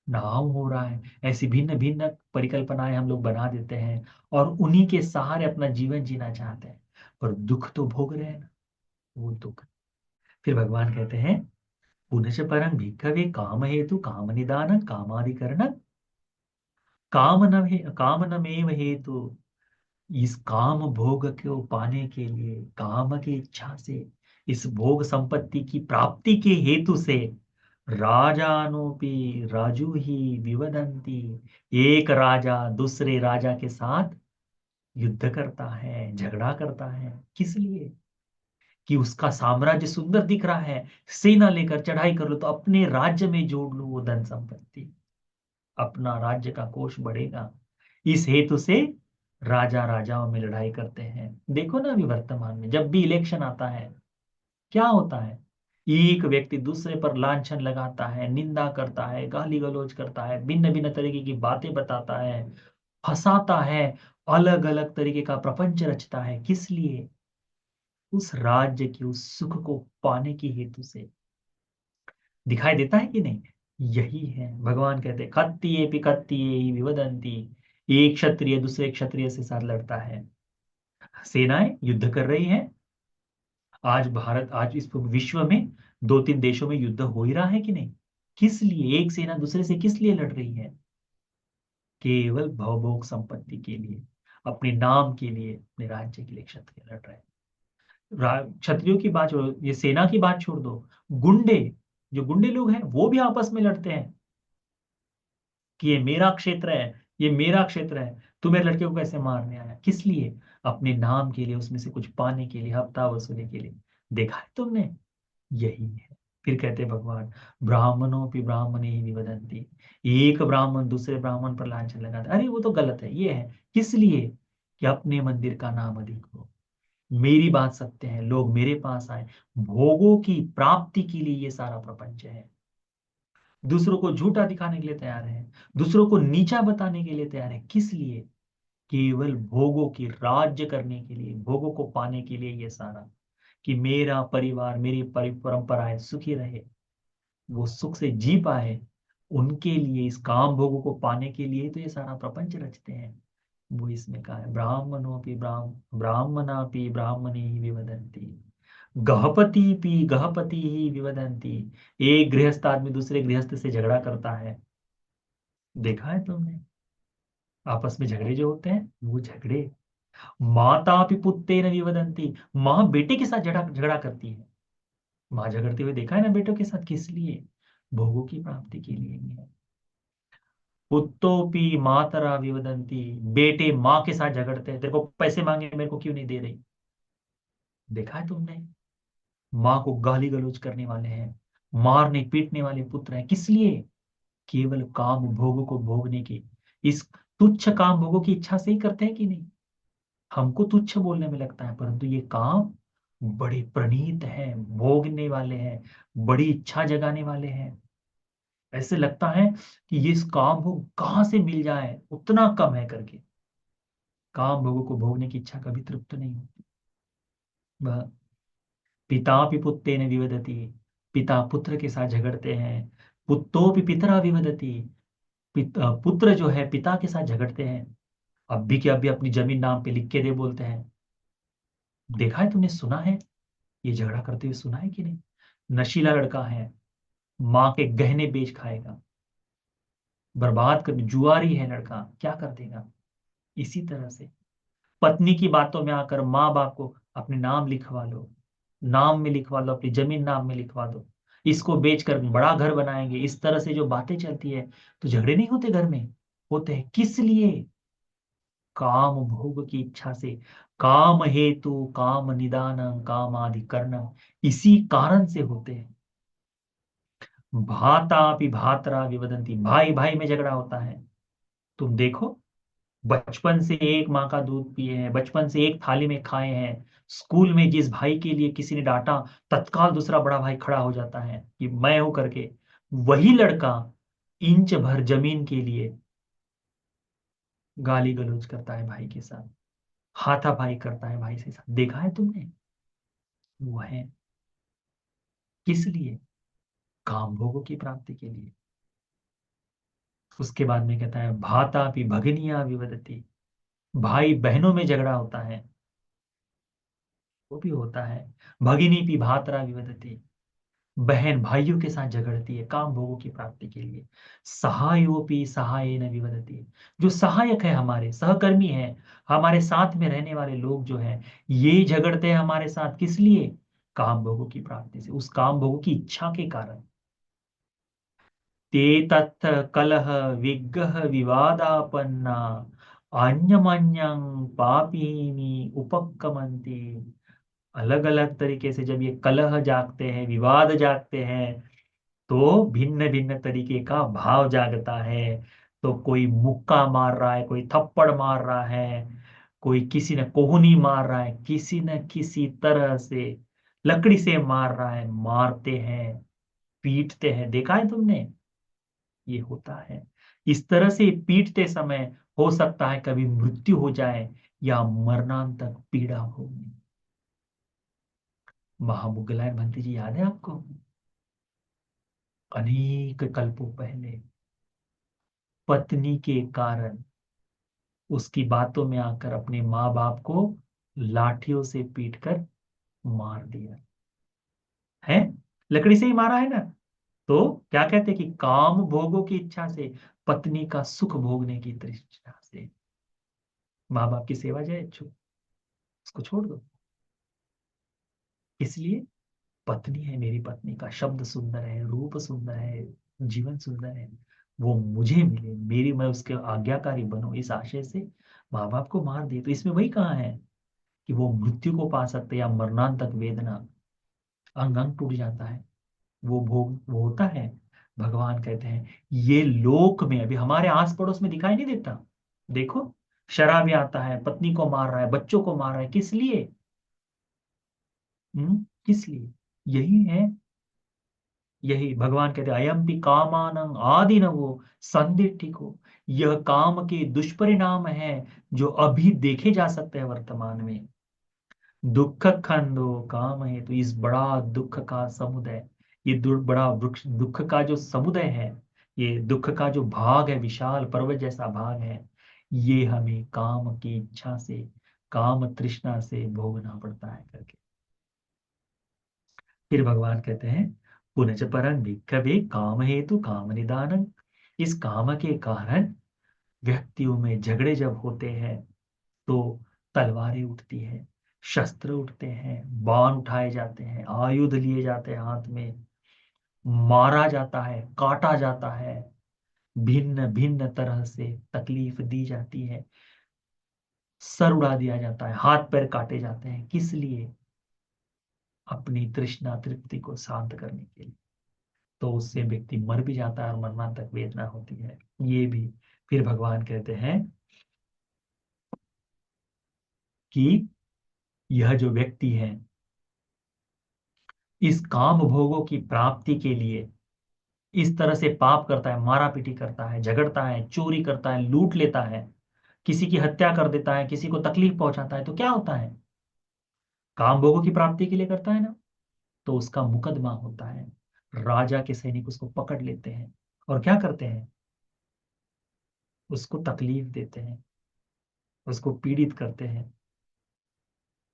नाम हो रहा है, ऐसी भिन्न भिन्न परिकल्पनाएं हम लोग बना देते हैं, और उन्हीं के सहारे अपना जीवन जीना चाहते हैं, पर दुख तो भोग रहे हैं ना, वो दुख। फिर भगवान कहते हैं, पुनश्च परं भिक्खवे काम हेतु काम निदान कामादिकरण कामनमेव हेतु। इस काम भोग को पाने के लिए, काम की इच्छा से, इस भोग संपत्ति की प्राप्ति के हेतु से, राजानोपि राजू ही विवदंती, एक राजा दूसरे राजा के साथ युद्ध करता है, झगड़ा करता है। किस लिए? कि उसका साम्राज्य सुंदर दिख रहा है, सेना लेकर चढ़ाई कर लो तो अपने राज्य में जोड़ लो वो धन संपत्ति, अपना राज्य का कोष बढ़ेगा। इस हेतु से राजा राजाओं में लड़ाई करते हैं। देखो ना, अभी वर्तमान में जब भी इलेक्शन आता है क्या होता है, एक व्यक्ति दूसरे पर लांछन लगाता है, निंदा करता है, गाली गलौज करता है, भिन्न भिन्न तरीके की बातें बताता है, फंसाता है, अलग अलग तरीके का प्रपंच रचता है। किस लिए? उस राज्य की उस सुख को पाने की हेतु से। दिखाई देता है कि नहीं? यही है, भगवान कहते हैं खत्तिये पि खत्तिये विवदंती। एक क्षत्रिय दूसरे क्षत्रिय से साथ लड़ता है, सेनाएं युद्ध कर रही हैं। आज भारत, आज इस विश्व में दो तीन देशों में युद्ध हो ही रहा है कि नहीं? किस लिए एक सेना दूसरे से किस लिए लड़ रही है? केवल भवभोग संपत्ति के लिए, अपने नाम के लिए, अपने राज्य के लिए क्षत्रिय लड़ रहे हैं। क्षत्रियों की बात छोड़ो, ये सेना की बात छोड़ दो, गुंडे, जो गुंडे लोग हैं वो भी आपस में लड़ते हैं कि ये मेरा क्षेत्र है, ये मेरा क्षेत्र है, तू मेरे लड़के को कैसे मारने आया? किस लिए? अपने नाम के लिए, उसमें से कुछ पाने के लिए, हफ्ता वसूली के लिए। देखा है तुमने? यही है। फिर कहते हैं भगवान, ब्राह्मणों भी ब्राह्मणे ही निवदंती। एक ब्राह्मण दूसरे ब्राह्मण पर लांछन लगाता है, अरे वो तो गलत है, ये है। किस लिए? कि अपने मंदिर का नाम अधिक हो, मेरी बात सत्य है, लोग मेरे पास आए, भोगों की प्राप्ति के लिए ये सारा प्रपंच है। दूसरों को झूठा दिखाने के लिए तैयार है, दूसरों को नीचा बताने के लिए तैयार है। किस लिए? केवल भोगों की राज्य करने के लिए, भोगों को पाने के लिए ये सारा, कि मेरा परिवार, मेरी परंपराएं सुखी रहे, वो सुख से जी पाए, उनके लिए, इस काम भोगों को पाने के लिए तो ये सारा प्रपंच रचते हैं। वो इसमें कहा है, ब्राह्मणों भी ब्राह्मणा भी ब्राह्मणे ही विवदंती, गहपति ही विवदंती। एक गृहस्थ आदमी दूसरे गृहस्थ से झगड़ा करता है, देखा है तुमने? आपस में झगड़े जो होते हैं वो झगड़े, माता पुत्तेन विवदंती, माँ बेटे के साथ झगड़ा झगड़ा करती है। माँ झगड़ते हुए देखा है ना बेटों के साथ? किस लिए? भोगों की प्राप्ति के लिए ही है। पुत्तोपि मातरा विवदंती, बेटे माँ के साथ झगड़ते हैं, तेरे को पैसे मांगे मेरे को क्यों नहीं दे रही? देखा है तुमने? माँ को गाली गलौज करने वाले हैं, मारने पीटने वाले पुत्र हैं। किस लिए? केवल काम भोगों को भोगने की, इस तुच्छ काम भोगों की इच्छा से ही करते हैं कि नहीं? हमको तुच्छ बोलने में लगता है, परंतु ये काम बड़े प्रणीत हैं, भोगने वाले हैं, बड़ी इच्छा जगाने वाले हैं। ऐसे लगता है कि ये इस काम भोग कहाँ से मिल जाए, उतना कम है करके। काम भोगों को भोगने की इच्छा कभी तृप्त नहीं होती। वह पिता पुत्तेन विवदति, पिता पुत्र के साथ झगड़ते हैं। पुत्रो पितरा विवदति, पुत्र जो है पिता के साथ झगड़ते हैं। अब भी के अभी अपनी जमीन नाम पे लिख के दे बोलते हैं। देखा है तुमने? सुना है ये झगड़ा करते हुए? सुना है कि नहीं? नशीला लड़का है, माँ के गहने बेच खाएगा, बर्बाद कर, जुआरी है लड़का, क्या कर देगा? इसी तरह से पत्नी की बातों में आकर माँ बाप को अपने नाम लिखवा लो, नाम में लिखवा लो, अपनी जमीन नाम में लिखवा दो, इसको बेचकर बड़ा घर बनाएंगे, इस तरह से जो बातें चलती है, तो झगड़े नहीं होते घर में? होते हैं। किस लिए? काम भोग की इच्छा से, काम हेतु काम निदान काम आदि करना, इसी कारण से होते हैं। भाता भी भातरा विवदंती, भाई भाई में झगड़ा होता है। तुम देखो, बचपन से एक माँ का दूध पिए हैं, बचपन से एक थाली में खाए हैं, स्कूल में जिस भाई के लिए किसी ने डांटा, तत्काल दूसरा बड़ा भाई खड़ा हो जाता है कि मैं हूं करके। वही लड़का इंच भर जमीन के लिए गाली गलौज करता है भाई के साथ, हाथापाई करता है भाई से साथ। देखा है तुमने? वो है। किस लिए? काम भोगों की प्राप्ति के लिए। उसके बाद में कहता है भाता भी भगनिया विवदती, भाई बहनों में झगड़ा होता है, वो भी होता है। भगिनी भी भातरा विवदती, बहन भाइयों के साथ झगड़ती है काम भोगों की प्राप्ति के लिए। सहायोपि सहाय न विवदति, जो सहायक है, हमारे सहकर्मी है, हमारे साथ में रहने वाले लोग जो है, ये झगड़ते हैं हमारे साथ। किस लिए? काम भोगों की प्राप्ति से, उस काम भोगों की इच्छा के कारण। ते तत् कलह विग्रह विवादापन्ना अन्यमन्यं पापिनी उपक्कमन्ति, अलग अलग तरीके से जब ये कलह जागते हैं, विवाद जागते हैं, तो भिन्न भिन्न तरीके का भाव जागता है। तो कोई मुक्का मार रहा है, कोई थप्पड़ मार रहा है, कोई किसी ने कोहनी मार रहा है, किसी न किसी तरह से लकड़ी से मार रहा है, मारते हैं, पीटते हैं। देखा है तुमने? ये होता है। इस तरह से पीटते समय हो सकता है कभी मृत्यु हो जाए या मरणांतक पीड़ा हो। महामुगलायन भंती जी याद है आपको? अनेक कल्पों पहले पत्नी के कारण उसकी बातों में आकर अपने माँ बाप को लाठियों से पीटकर मार दिया है। लकड़ी से ही मारा है ना। तो क्या कहते हैं कि काम भोगों की इच्छा से, पत्नी का सुख भोगने की तृष्णा से। माँ बाप की सेवा जाए, उसको छोड़ दो। इसलिए पत्नी है, मेरी पत्नी का शब्द सुंदर है, रूप सुंदर है, जीवन सुंदर है, वो मुझे मिले, मेरी, मैं उसके आज्ञाकारी बनूं, इस आशय से माँ बाप को मार दिए। तो इसमें वही कहा है कि वो मृत्यु को पा सकते, या मरणांतक वेदना, अंग अंग टूट जाता है, वो भोग वो होता है। भगवान कहते हैं ये लोक में, अभी हमारे आस पड़ोस में दिखाई नहीं देता। देखो, शराबी आता है, पत्नी को मार रहा है, बच्चों को मार रहा है, किस लिए? किस लिए? यही है। यही भगवान कहते हैं, अयम भी कामानं आदि न वो संदिग्धिको। यह काम के दुष्परिणाम है जो अभी देखे जा सकते हैं वर्तमान में। दुख खंडो काम है, तो इस बड़ा दुख का समुदय, ये बड़ा वृक्ष दुख का जो समुदय है, ये दुख का जो भाग है, विशाल पर्वत जैसा भाग है, ये हमें काम की इच्छा से, काम तृष्णा से भोगना पड़ता है करके। फिर भगवान कहते हैं, पुनच परं भिक्खवे काम हेतु काम निदानं। इस काम के कारण व्यक्तियों में झगड़े जब होते हैं, तो तलवारें उठती हैं, शस्त्र उठते हैं, बाण उठाए जाते हैं, आयुध लिए जाते हैं हाथ में, मारा जाता है, काटा जाता है, भिन्न भिन्न तरह से तकलीफ दी जाती है, सर उड़ा दिया जाता है, हाथ पैर काटे जाते हैं। किस लिए? अपनी तृष्णा तृप्ति को शांत करने के लिए। तो उससे व्यक्ति मर भी जाता है और मरना तक वेदना होती है, ये भी। फिर भगवान कहते हैं कि यह जो व्यक्ति है, इस काम भोगों की प्राप्ति के लिए इस तरह से पाप करता है, मारा पीटी करता है, झगड़ता है, चोरी करता है, लूट लेता है, किसी की हत्या कर देता है, किसी को तकलीफ पहुंचाता है, तो क्या होता है? काम भोगों की प्राप्ति के लिए करता है ना। तो उसका मुकदमा होता है, राजा के सैनिक उसको पकड़ लेते हैं और क्या करते हैं? उसको तकलीफ देते हैं, उसको पीड़ित करते हैं।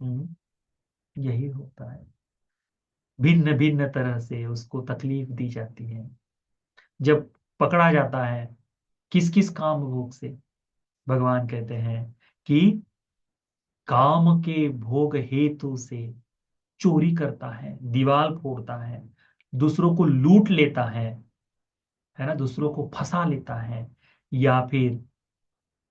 हम्म, यही होता है। भिन्न भिन्न तरह से उसको तकलीफ दी जाती है। जब पकड़ा जाता है, किस किस काम भोग से? भगवान कहते हैं कि काम के भोग हेतु से चोरी करता है, दीवार फोड़ता है, दूसरों को लूट लेता है ना, दूसरों को फंसा लेता है, या फिर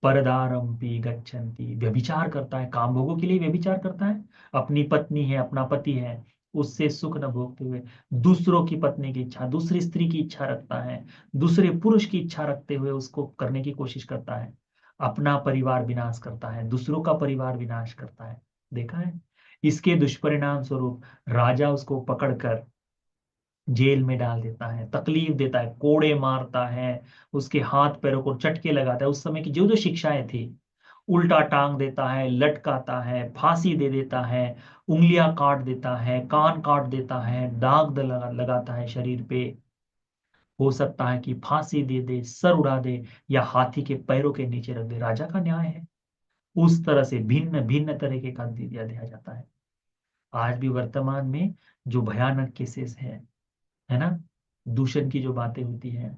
परदारम्पि गच्छन्ति, व्यभिचार करता है, काम भोगों के लिए व्यभिचार करता है। अपनी पत्नी है, अपना पति है, उससे सुख न भोगते हुए दूसरों की पत्नी की इच्छा, दूसरी स्त्री की इच्छा रखता है, दूसरे पुरुष की इच्छा रखते हुए उसको करने की कोशिश करता है। अपना परिवार विनाश करता है, दूसरों का परिवार विनाश करता है। देखा है? इसके दुष्परिणाम स्वरूप राजा उसको पकड़कर जेल में डाल देता है, तकलीफ देता है, कोड़े मारता है, उसके हाथ पैरों को चटके लगाता है। उस समय की जो जो शिक्षाएं थी, उल्टा टांग देता है, लटकाता है, फांसी दे देता है, उंगलियां काट देता है, कान काट देता है, लगाता है शरीर पे। हो सकता है कि फांसी दे दे, सर उड़ा दे, या हाथी के पैरों के नीचे रख दे। राजा का न्याय है। उस तरह से भिन्न भिन्न तरीके का दिया जाता है। आज भी वर्तमान में जो भयानक केसेस है ना, दूषण की जो बातें होती हैं,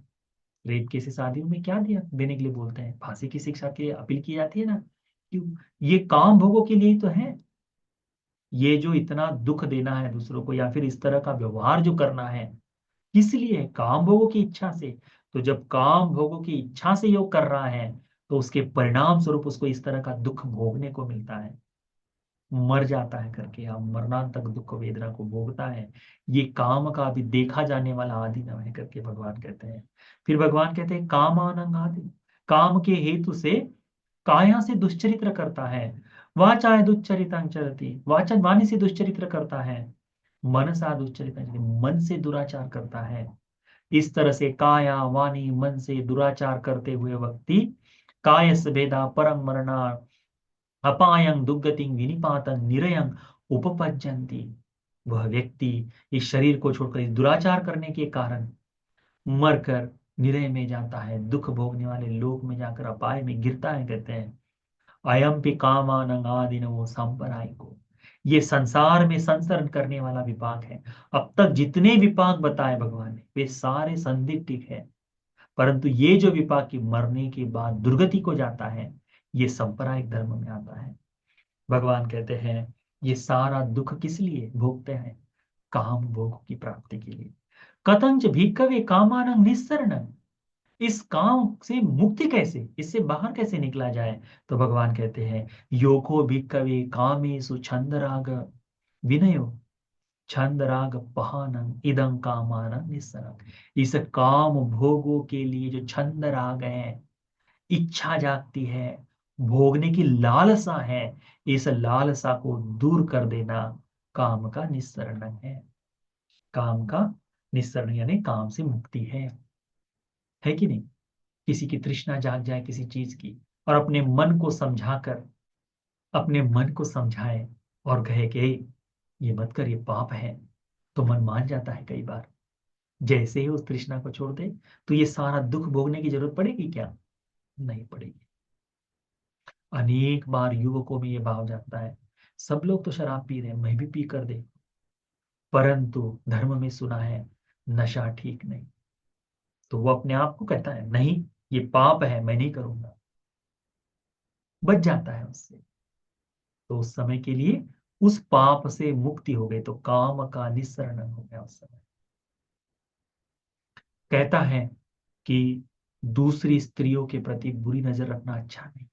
रेप केसेस, शादियों में क्या दिया देने के लिए बोलते हैं, फांसी की शिक्षा के लिए अपील की जाती है ना। क्यों? ये काम भोगों के लिए ही तो है। ये जो इतना दुख देना है दूसरों को, या फिर इस तरह का व्यवहार जो करना है, किस लिए? काम भोगों की इच्छा से। तो जब काम भोगों की इच्छा से योग कर रहा है, तो उसके परिणाम स्वरूप उसको इस तरह का दुख भोगने को मिलता है। मर जाता है करके, या मरणांतक दुख वेदना को भोगता है, ये काम का भी देखा जाने वाला आदिनव है करके भगवान कहते हैं। फिर भगवान कहते हैं कामानंग आदि, काम के हेतु से काया से दुश्चरित्र करता है, वाचा दुश्चरितं चरति, वाचन वाणी से दुश्चरित्र करता है, मनसा दुश्चरितं चरति, मन से दुराचार करता है। इस तरह से काया वाणी मन से दुराचार करते हुए व्यक्ति कायस भेदा परम मरणा अपायं दुर्गतिं विनिपातं निरयं उपपज्जन्ति, वह व्यक्ति इस शरीर को छोड़कर इस दुराचार करने के कारण मरकर निरय में जाता है, दुख भोगने वाले लोक में जाकर अपाय में गिरता है। कहते हैं अयम पि कामानंगादिनो सांपरायिको, ये संसार में संसरण करने वाला विपाक है। अब तक जितने विपाक बताए भगवान ने वे सारे संदिग्ध है, परंतु ये जो विपाक की मरने के बाद दुर्गति को जाता है, ये सांप्रदायिक धर्म में आता है। भगवान कहते हैं ये सारा दुख किस लिए भोगते हैं? काम भोग की प्राप्ति के लिए। कतंच भिक्खवे कामानंग निस्सरणं, इस काम से मुक्ति कैसे, इससे बाहर कैसे निकला जाए? तो भगवान कहते हैं योको भिक्खवे कामेषु छंद राग विनयो छंद राग पहानंग इदं कामानंग निस्सरणं, इस काम भोगों के लिए जो छंद राग है, इच्छा जागती है, भोगने की लालसा है, इस लालसा को दूर कर देना काम का निस्सरण है। काम का निस्सरण यानी काम से मुक्ति है कि नहीं? किसी की तृष्णा जाग जाए किसी चीज की, और अपने मन को समझाकर, अपने मन को समझाए और कहे कि "ए, ये मत कर, ये पाप है", तो मन मान जाता है कई बार। जैसे ही उस तृष्णा को छोड़ दे, तो ये सारा दुख भोगने की जरूरत पड़ेगी क्या? नहीं पड़ेगी। अनेक बार युवकों में ये भाव जाता है सब लोग तो शराब पी रहे हैं, मैं भी पी कर दे, परंतु धर्म में सुना है नशा ठीक नहीं, तो वो अपने आप को कहता है नहीं, ये पाप है, मैं नहीं करूंगा, बच जाता है उससे। तो उस समय के लिए उस पाप से मुक्ति हो गई, तो काम का निस्सरण हो गया उस समय। कहता है कि दूसरी स्त्रियों के प्रति बुरी नजर रखना अच्छा नहीं,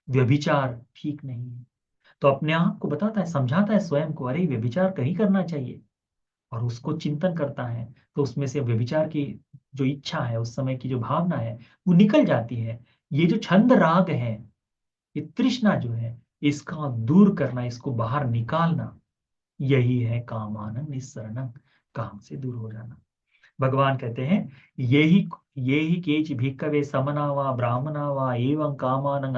व्यभिचार ठीक नहीं है। तो अपने आप को बताता है, समझाता है स्वयं को, अरे व्यभिचार कहीं करना चाहिए, और उसको चिंतन करता है, तो उसमें से व्यभिचार की जो इच्छा है, उस समय की जो भावना है, वो निकल जाती है। ये जो छंद राग है, ये तृष्णा जो है, इसका दूर करना, इसको बाहर निकालना, यही है कामानंद निस्सरणं, काम से दूर हो जाना। भगवान कहते हैं यही केच भिक्खवे समना वा ब्राह्मणा वा एवं कामानंग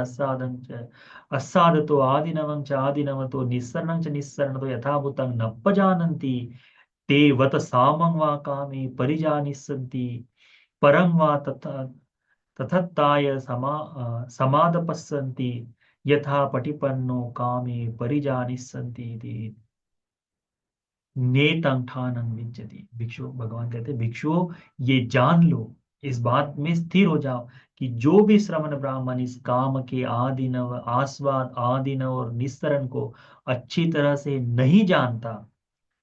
अस्सादतो आदिनवं च आदिनवतो निस्सरणं च निस्सरणतो यथाभूतं न पजानन्ति ते वत सामं वा कामे परिजानिस्सन्ति परं वा तथा तथत्ताय समादपस्सन्ति यथा पटिपन्नो कामे परिजानिस्सन्ति इति नेतं ठानं विद्यति। भिक्षु, भगवान कहते हैं भिक्षुओं, ये जान लो, इस बात में स्थिर हो जाओ कि जो भी श्रमण ब्राह्मण इस काम के आदिनव आस्वाद आदिनव और निस्सरण को अच्छी तरह से नहीं जानता,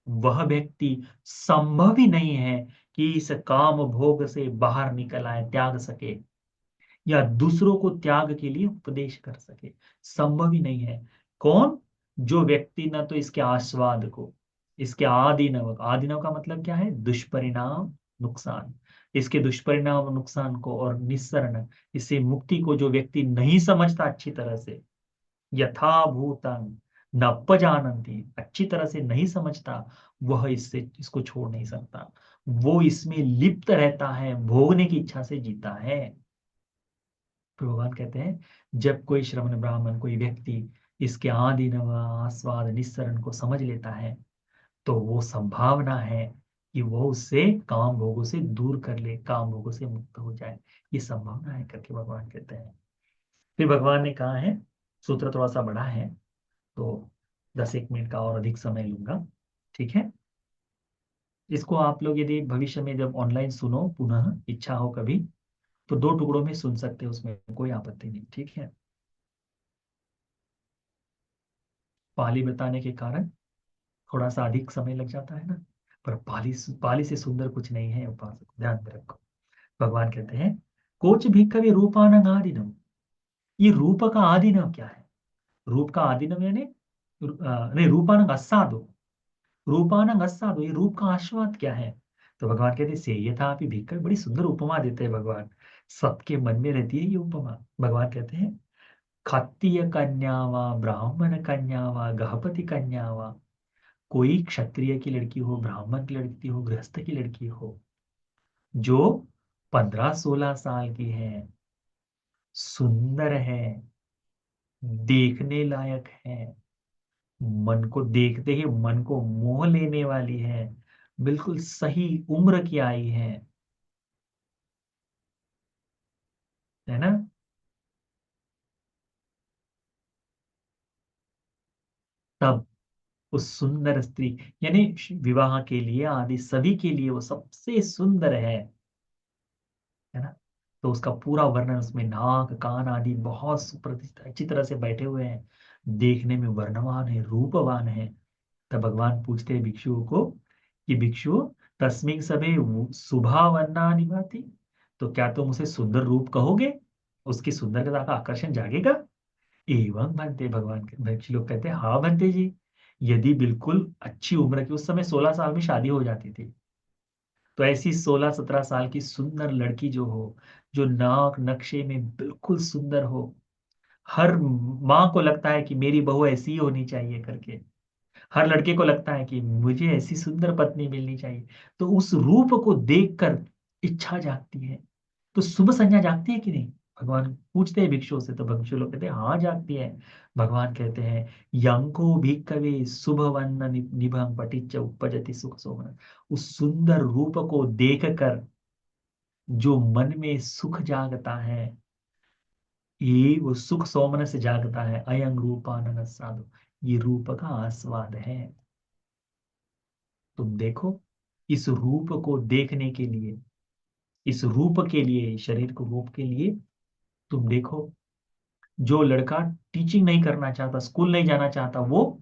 वह व्यक्ति संभव ही नहीं है कि इस काम भोग से बाहर निकल आए, त्याग सके, या दूसरों को त्याग के लिए उपदेश कर सके। संभव ही नहीं है। कौन? जो व्यक्ति न तो इसके आस्वाद को, इसके आदिनव, आदिनव का मतलब क्या है? दुष्परिणाम, नुकसान, इसके दुष्परिणाम और नुकसान को, और निस्सरण, इससे मुक्ति को जो व्यक्ति नहीं समझता अच्छी तरह से, यथाभूतं न पजानन्ति, अच्छी तरह से नहीं समझता, वह इससे इसको छोड़ नहीं सकता। वो इसमें लिप्त रहता है, भोगने की इच्छा से जीता है। भगवान कहते हैं जब कोई श्रमण ब्राह्मण, कोई व्यक्ति इसके आदि नव आस्वाद निस्सरण को समझ लेता है, तो वो संभावना है कि वो उससे काम भोगों से दूर कर ले, काम भोगों से मुक्त हो जाए। ये संभावना है करके भगवान कहते हैं। फिर भगवान ने कहा है, सूत्र थोड़ा सा बड़ा है, तो 10 एक मिनट का और अधिक समय लूंगा, ठीक है? इसको आप लोग यदि भविष्य में जब ऑनलाइन सुनो, पुनः इच्छा हो कभी, तो 2 टुकड़ों में सुन सकते हो, उसमें कोई आपत्ति नहीं, ठीक है? पाली बताने के कारण थोड़ा सा अधिक समय लग जाता है ना, पर पाली पाली से सुंदर कुछ नहीं है उपासक, ध्यान में रखो। भगवान कहते हैं कोच भिक्खवे रूपानंग आदिनम, ये रूप का आदिनव क्या है? रूप का आदिनव यानी नहीं, रूपानंग अस्सादो, रूपानंग अस्सादो, ये रूप का आस्वाद क्या है? तो भगवान कहते हैं सेयथापि भिक्खवे, बड़ी सुंदर उपमा देते हैं भगवान। सबके मन में रहती है ये उपमा। भगवान कहते हैं क्षत्रिय कन्या वा, ब्राह्मण कन्या वा, गृहपति कन्या वा, कोई क्षत्रिय की लड़की हो, ब्राह्मण की लड़की हो, गृहस्थ की लड़की हो, जो 15-16 साल की है, सुंदर है, देखने लायक है, मन को देखते ही मन को मोह लेने वाली है, बिल्कुल सही उम्र की आई है ना? तब उस सुंदर स्त्री, यानी विवाह के लिए आदि सभी के लिए वो सबसे सुंदर है ना? तो उसका पूरा वर्णन उसमें, नाक कान आदि बहुत सुप्रतिष्ठित अच्छी तरह से बैठे हुए हैं, देखने में वर्णवान है, रूपवान है। तब भगवान पूछते हैं भिक्षुओं को कि भिक्षु, तस्मिन सभे शुभा वर्णा निभाती, तो क्या तुम उसे सुंदर रूप कहोगे? उसकी सुंदरता का आकर्षण जागेगा? एवं बनते, भगवान के भिक्षु लोग कहते हैं हाँ बनते जी। यदि बिल्कुल अच्छी उम्र की, उस समय 16 साल में शादी हो जाती थी, तो ऐसी 16-17 साल की सुंदर लड़की जो हो, जो नाक नक्शे में बिल्कुल सुंदर हो, हर माँ को लगता है कि मेरी बहू ऐसी ही होनी चाहिए करके, हर लड़के को लगता है कि मुझे ऐसी सुंदर पत्नी मिलनी चाहिए, तो उस रूप को देखकर इच्छा जागती है। तो शुभ संज्ञा जागती है कि नहीं? भगवान पूछते हैं भिक्षुओं से, तो भिक्षु लोग कहते हैं हाँ जागती है। भगवान कहते हैं यंको भिक्खवे शुभ वन्न निभं पटिच्च उपजति सुख सोमन, उस सुंदर रूप को देखकर जो मन में सुख जागता है, ये वो सुख सोमन से जागता है, अयं रूपानन साधु, ये रूप का आस्वाद है। तुम देखो, इस रूप को देखने के लिए, इस रूप के लिए, शरीर को रूप के लिए, तुम देखो, जो लड़का टीचिंग नहीं करना चाहता, स्कूल नहीं जाना चाहता, वो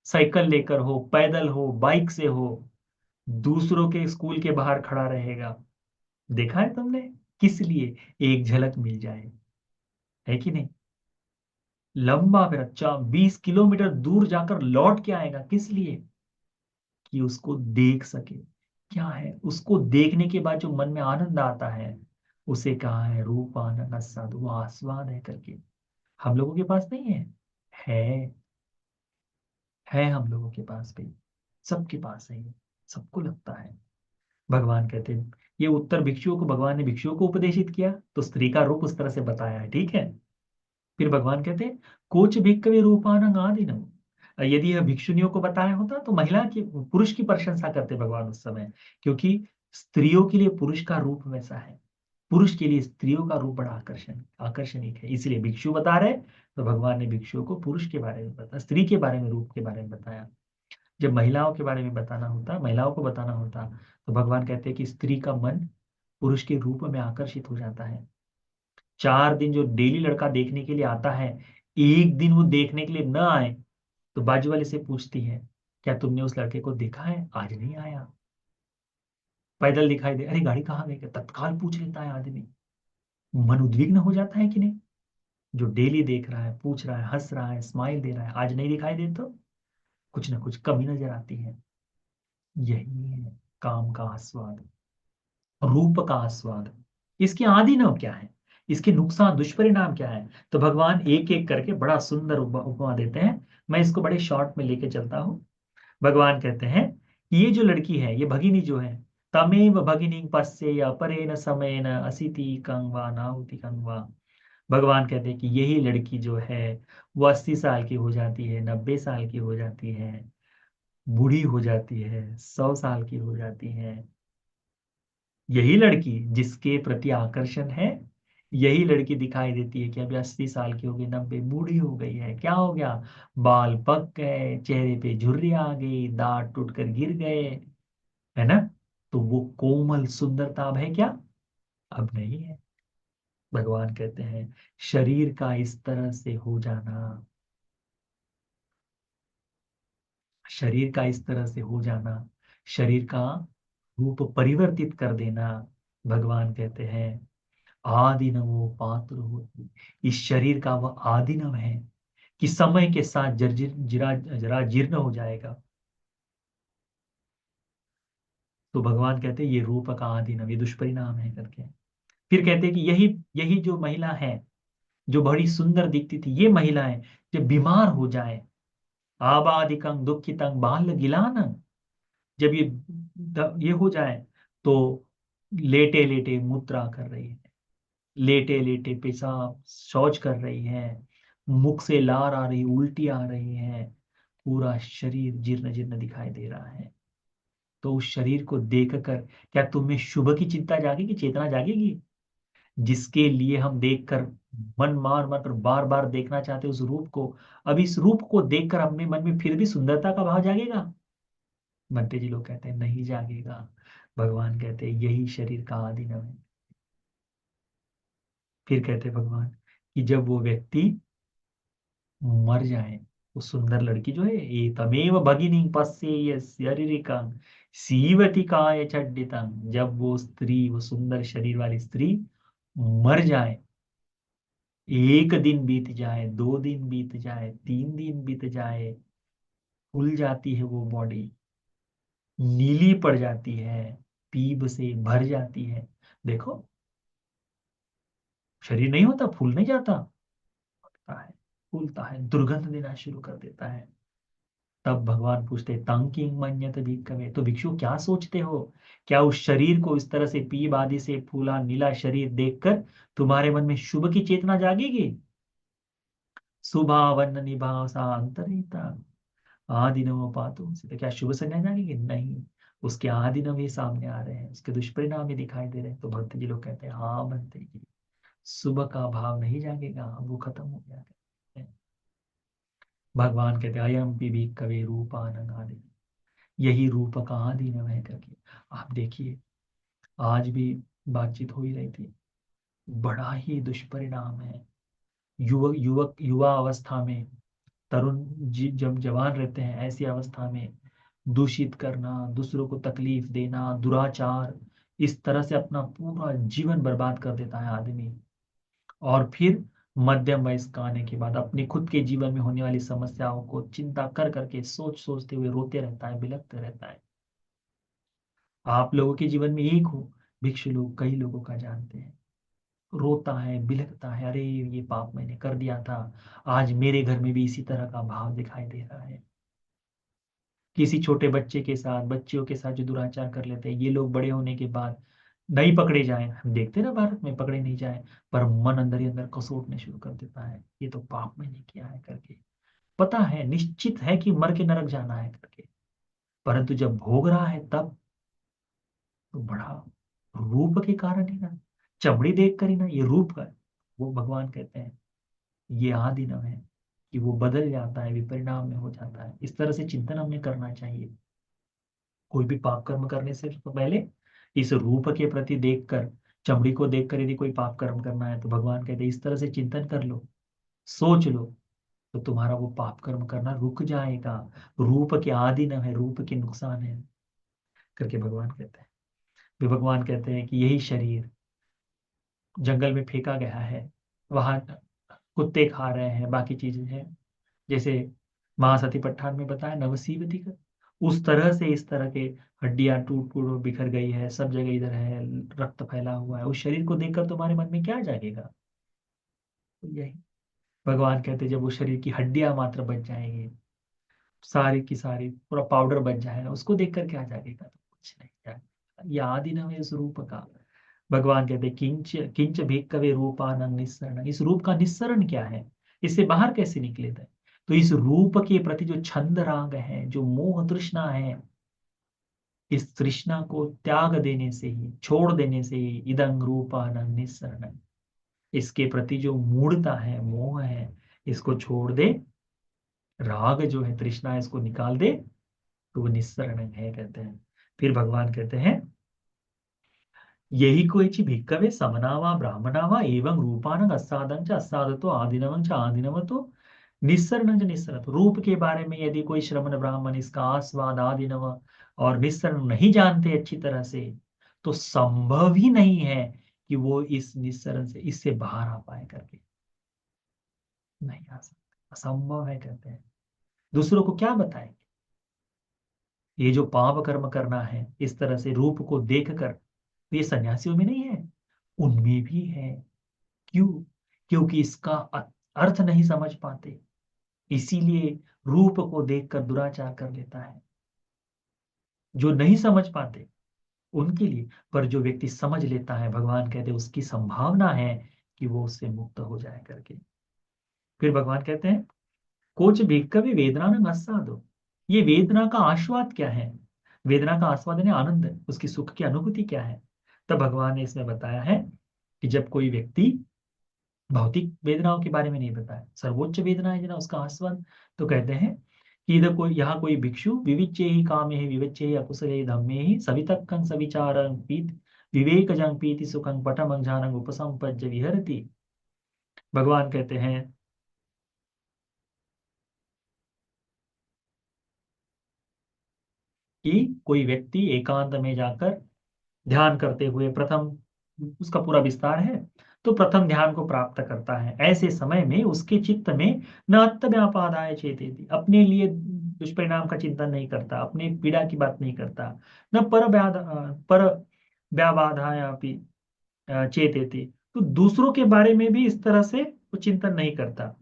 साइकिल लेकर हो, पैदल हो, बाइक से हो, दूसरों के स्कूल के बाहर खड़ा रहेगा। देखा है तुमने? किस लिए? एक झलक मिल जाए, है कि नहीं? लंबा फिर अच्छा 20 किलोमीटर दूर जाकर लौट के आएगा, किस लिए? कि उसको देख सके। क्या है उसको देखने के बाद जो मन में आनंद आता है, उसे कहा है रूप आनंद साधु, वो आस्वाद है करके। हम लोगों के पास नहीं है? है। है हम लोगों के पास भी, सबके पास है ये, सबको लगता है। भगवान कहते हैं, ये उत्तर भिक्षुओं को, भगवान ने भिक्षुओं को उपदेशित किया, तो स्त्री का रूप उस तरह से बताया है, ठीक है। फिर भगवान कहते हैं कोच भिक्खवे रूपानंग आदिनम, यदि यह भिक्षुनियों को बताया होता तो महिला की, पुरुष की प्रशंसा करते भगवान उस समय, क्योंकि स्त्रियों के लिए पुरुष का रूप वैसा है, पुरुष के लिए स्त्रियों का रूप बड़ा आकर्षणीय है, इसलिए भिक्षु बता रहे, तो भगवान ने भिक्षुओं को पुरुष के बारे में बताया, स्त्री के बारे में, रूप के बारे में बताया। जब महिलाओं के बारे में बताना होता, महिलाओं को बताना होता, तो भगवान कहते हैं कि स्त्री का मन पुरुष के रूप में आकर्षित हो जाता है। 4 दिन जो डेली लड़का देखने के लिए आता है, एक दिन वो देखने के लिए न आए, तो बाजू वाले से पूछती है क्या तुमने उस लड़के को देखा है? आज नहीं आया। पैदल दिखाई दे, अरे गाड़ी कहाँ गई, क्या तत्काल पूछ लेता है आदमी। मन उद्विग्न हो जाता है कि नहीं? जो डेली देख रहा है, पूछ रहा है, हंस रहा है, स्माइल दे रहा है, आज नहीं दिखाई दे तो कुछ ना कुछ कमी नजर आती है। यही है काम का आस्वाद, रूप का आस्वाद। इसके आदि नव क्या है, इसके नुकसान दुष्परिणाम क्या है? तो भगवान एक एक करके बड़ा सुंदर उपमा देते हैं। मैं इसको बड़े शॉर्ट में लेके चलता हूँ। भगवान कहते हैं ये जो लड़की है, ये भगिनी जो है, तमेव भगिनी पश्ये अपरेण समेन असिति कंवा नाउति कंवा। भगवान कहते हैं कि यही लड़की जो है, वो 80 साल की हो जाती है, 90 साल की हो जाती है, बूढ़ी हो जाती है, 100 साल की हो जाती है। यही लड़की जिसके प्रति आकर्षण है, यही लड़की दिखाई देती है कि अभी 80 साल की हो गई, 90, बूढ़ी हो गई है, क्या हो गया? बाल पक गए, चेहरे पे झुर्रियां आ गई, दांत टूटकर गिर गए, है ना? तो वो कोमल सुंदरता अब है क्या? अब नहीं है। भगवान कहते हैं शरीर का इस तरह से हो जाना, शरीर का इस तरह से हो जाना, शरीर का रूप परिवर्तित कर देना, भगवान कहते हैं आदिनवो पात्र होती, इस शरीर का वह आदिनव है, कि समय के साथ जर्जिर जरा जरा जीर्ण हो जाएगा। तो भगवान कहते हैं ये रूप का आदिनव, ये दुष्परिणाम है करके। फिर कहते हैं कि यही यही जो महिला है, जो बड़ी सुंदर दिखती थी, ये महिलाएं जब बीमार हो जाए, आबादिकं दुखितं बाल्य गिलानं, जब ये हो जाए, तो लेटे लेटे मूत्रा कर रही है, लेटे लेटे पेशाब शौच कर रही है, मुख से लार आ रही, उल्टी आ रही है, पूरा शरीर जीर्ण जीर्ण दिखाई दे रहा है। तो उस शरीर को देखकर क्या तुम में शुभ की चिंता जागेगी, चेतना जागेगी? जिसके लिए हम देखकर मन मार मार कर बार बार देखना चाहते उस रूप को, अब इस रूप को देखकर अपने मन में फिर भी सुंदरता का भाव जागेगा? बनते जी लोग कहते हैं नहीं जागेगा। भगवान कहते हैं यही शरीर का आदिनव है। फिर कहते हैं भगवान कि जब वो व्यक्ति मर जाए, वो सुंदर लड़की जो है, ये तमेव भगिनी पश्येय शरीरिकं सीवति काय चड्डितं, जब वो स्त्री, वो सुंदर शरीर वाली स्त्री मर जाए, एक दिन बीत जाए, 2 दिन बीत जाए, 3 दिन बीत जाए, फूल जाती है वो बॉडी, नीली पड़ जाती है, पीप से भर जाती है। देखो, शरीर नहीं होता, फूल नहीं जाता, फूलता है, फूलता है, दुर्गंध देना शुरू कर देता है। तब भगवान पूछते तंग किंग मन्यत भिक्खवे, तो भिक्षु क्या सोचते हो? क्या उस शरीर को इस तरह से पीप आदि से फूला नीला शरीर देखकर तुम्हारे मन में शुभ की चेतना जागेगी? शुभावन्न निभाव सा अंतरिता आदिनव पातो से, तो क्या शुभ संज्ञा जागेगी? नहीं, उसके आदिनव ही सामने आ रहे हैं, उसके दुष्परिणाम ही दिखाई दे रहे हैं। तो भक्त जी लोग कहते हैं हाँ भक्त जी, शुभ का भाव नहीं जागेगा, वो खत्म हो गया है। भगवान कहते हैं अयम पीबी कवे रूपानंद आदि, यही रूप का आदिनव है करके। आप देखिए, आज भी बातचीत हो ही रही थी, बड़ा ही दुष्परिणाम है। युवक युवक युवा अवस्था में, तरुण जब जवान रहते हैं, ऐसी अवस्था में दूषित करना, दूसरों को तकलीफ देना, दुराचार, इस तरह से अपना पूरा जीवन बर्बाद कर देता है आदमी। और फिर मध्यम वयस्क आने के बाद अपने खुद के जीवन में होने वाली समस्याओं को चिंता कर करके सोच सोचते हुए रोते रहता है, बिलखते रहता है। आप लोगों के जीवन में एक हो, भिक्षु लोग कई लोगों का जानते हैं, रोता है, बिलखता है, अरे ये पाप मैंने कर दिया था, आज मेरे घर में भी इसी तरह का भाव दिखाई दे रहा है। किसी छोटे बच्चे के साथ, बच्चियों के साथ जो दुराचार कर लेते हैं, ये लोग बड़े होने के बाद नहीं पकड़े जाएं, हम देखते हैं ना भारत में, पकड़े नहीं जाए, पर मन अंदर ही अंदर कसोटने शुरू कर देता है, ये तो पाप मैंने किया है करके। पता है, निश्चित है कि मर के नरक जाना है करके, परंतु जब भोग रहा है तब तो बड़ा रूप के कारण ही ना, चमड़ी देख कर ही ना, ये रूप का, वो भगवान कहते हैं ये आदि न है, कि वो बदल जाता है, विपरिणाम में हो जाता है। इस तरह से चिंतन हमें करना चाहिए। कोई भी पाप कर्म करने से तो पहले इस रूप के प्रति देखकर, चमड़ी को देखकर यदि कोई पाप कर्म करना है, तो भगवान कहते हैं इस तरह से चिंतन कर लो, सोच लो, तो तुम्हारा वो पाप कर्म करना रुक जाएगा। रूप के आदि न है, रूप के नुकसान है करके भगवान कहते हैं। फिर भगवान कहते हैं कि यही शरीर जंगल में फेंका गया है, वहां कुत्ते खा रहे हैं, बाकी चीजें हैं, जैसे महासती पठान में बताया नवसीवती का, उस तरह से इस तरह के हड्डियां टूट फूट बिखर गई है, सब जगह इधर है, रक्त फैला हुआ है, उस शरीर को देखकर तुम्हारे मन में क्या जागेगा? तो यही भगवान कहते हैं, जब वो शरीर की हड्डियां मात्र बच जाएंगी, सारी की सारी पूरा पाउडर बच जाएगा, उसको देखकर क्या जागेगा? तो कुछ नहीं जागेगा। ये आदि न है इस रूप का। भगवान कहते हैं किंच किंच भिक्खवे रूपानंग निस्सरण, इस रूप का निस्सरण क्या है, इससे बाहर कैसे निकले थे? तो इस रूप के प्रति जो छंद राग है, जो मोह तृष्णा है, इस तृष्णा को त्याग देने से ही, छोड़ देने से ही इदं रूपानंग निस्सरण, इसके प्रति जो मूढ़ता है, मोह है, इसको छोड़ दे, राग जो है, तृष्णा है, इसको निकाल दे, तो वो निस्सरण है कहते हैं। फिर भगवान कहते हैं यही कोइचि भिक्कवे समना वा ब्राह्मणा वा एवं रूपानंग अस्सादं च अस्सादतो आदिनवं च आदिनवतो निस्सरणं च निस्सरत। रूप के बारे में यदि कोई श्रमण ब्राह्मण इसका आस्वाद आदिनव और निस्सरण नहीं जानते अच्छी तरह से, तो संभव ही नहीं है कि वो इस निस्सरण से, इससे बाहर आ पाए करके, नहीं आ सकते। असंभव है कहते हैं। दूसरों को क्या बताएंगे? ये जो पाप कर्म करना है इस तरह से रूप को देखकर, तो ये सन्यासियों में नहीं है, उनमें भी है। क्यों? क्योंकि इसका अर्थ नहीं समझ पाते, इसीलिए रूप को देखकर दुराचार कर लेता है। जो नहीं समझ पाते उनके लिए, पर जो व्यक्ति समझ लेता है, भगवान कहते हैं उसकी संभावना है कि वो उससे मुक्त हो जाए करके। फिर भगवान कहते हैं कोच भिक्खवे वेदना न आस्वादो। ये वेदना का आस्वाद क्या है? वेदना का आस्वाद यानी आनंद, उसकी सुख की अनुभूति क्या है? तब भगवान ने इसमें बताया है कि जब कोई व्यक्ति भौतिक वेदनाओं के बारे में नहीं बताया, सर्वोच्च वेदना है जना उसका आस्वाद, तो कहते हैं कि इधर कोई, यहाँ कोई भिक्षु विविच्य ही कामे ही विविच्य ही अकुशले धम्मे ही सवितक्कं सविचारं पीत विवेक जंग पीति सुखं पटमं ज्ञानं उपसंपज्य विहरति। भगवान कहते हैं कि कोई व्यक्ति एकांत में जाकर ध्यान करते हुए प्रथम, उसका पूरा विस्तार है, तो प्रथम ध्यान को प्राप्त करता है। ऐसे समय में उसके चित्त में न अत्त व्यापादाय चेतेति, अपने लिए दुष्परिणाम का चिंतन नहीं करता, अपने पीड़ा की बात नहीं करता। न पर व्याबाधाय अपि चेतेति, तो दूसरों के बारे में भी इस तरह से वो चिंतन नहीं करता।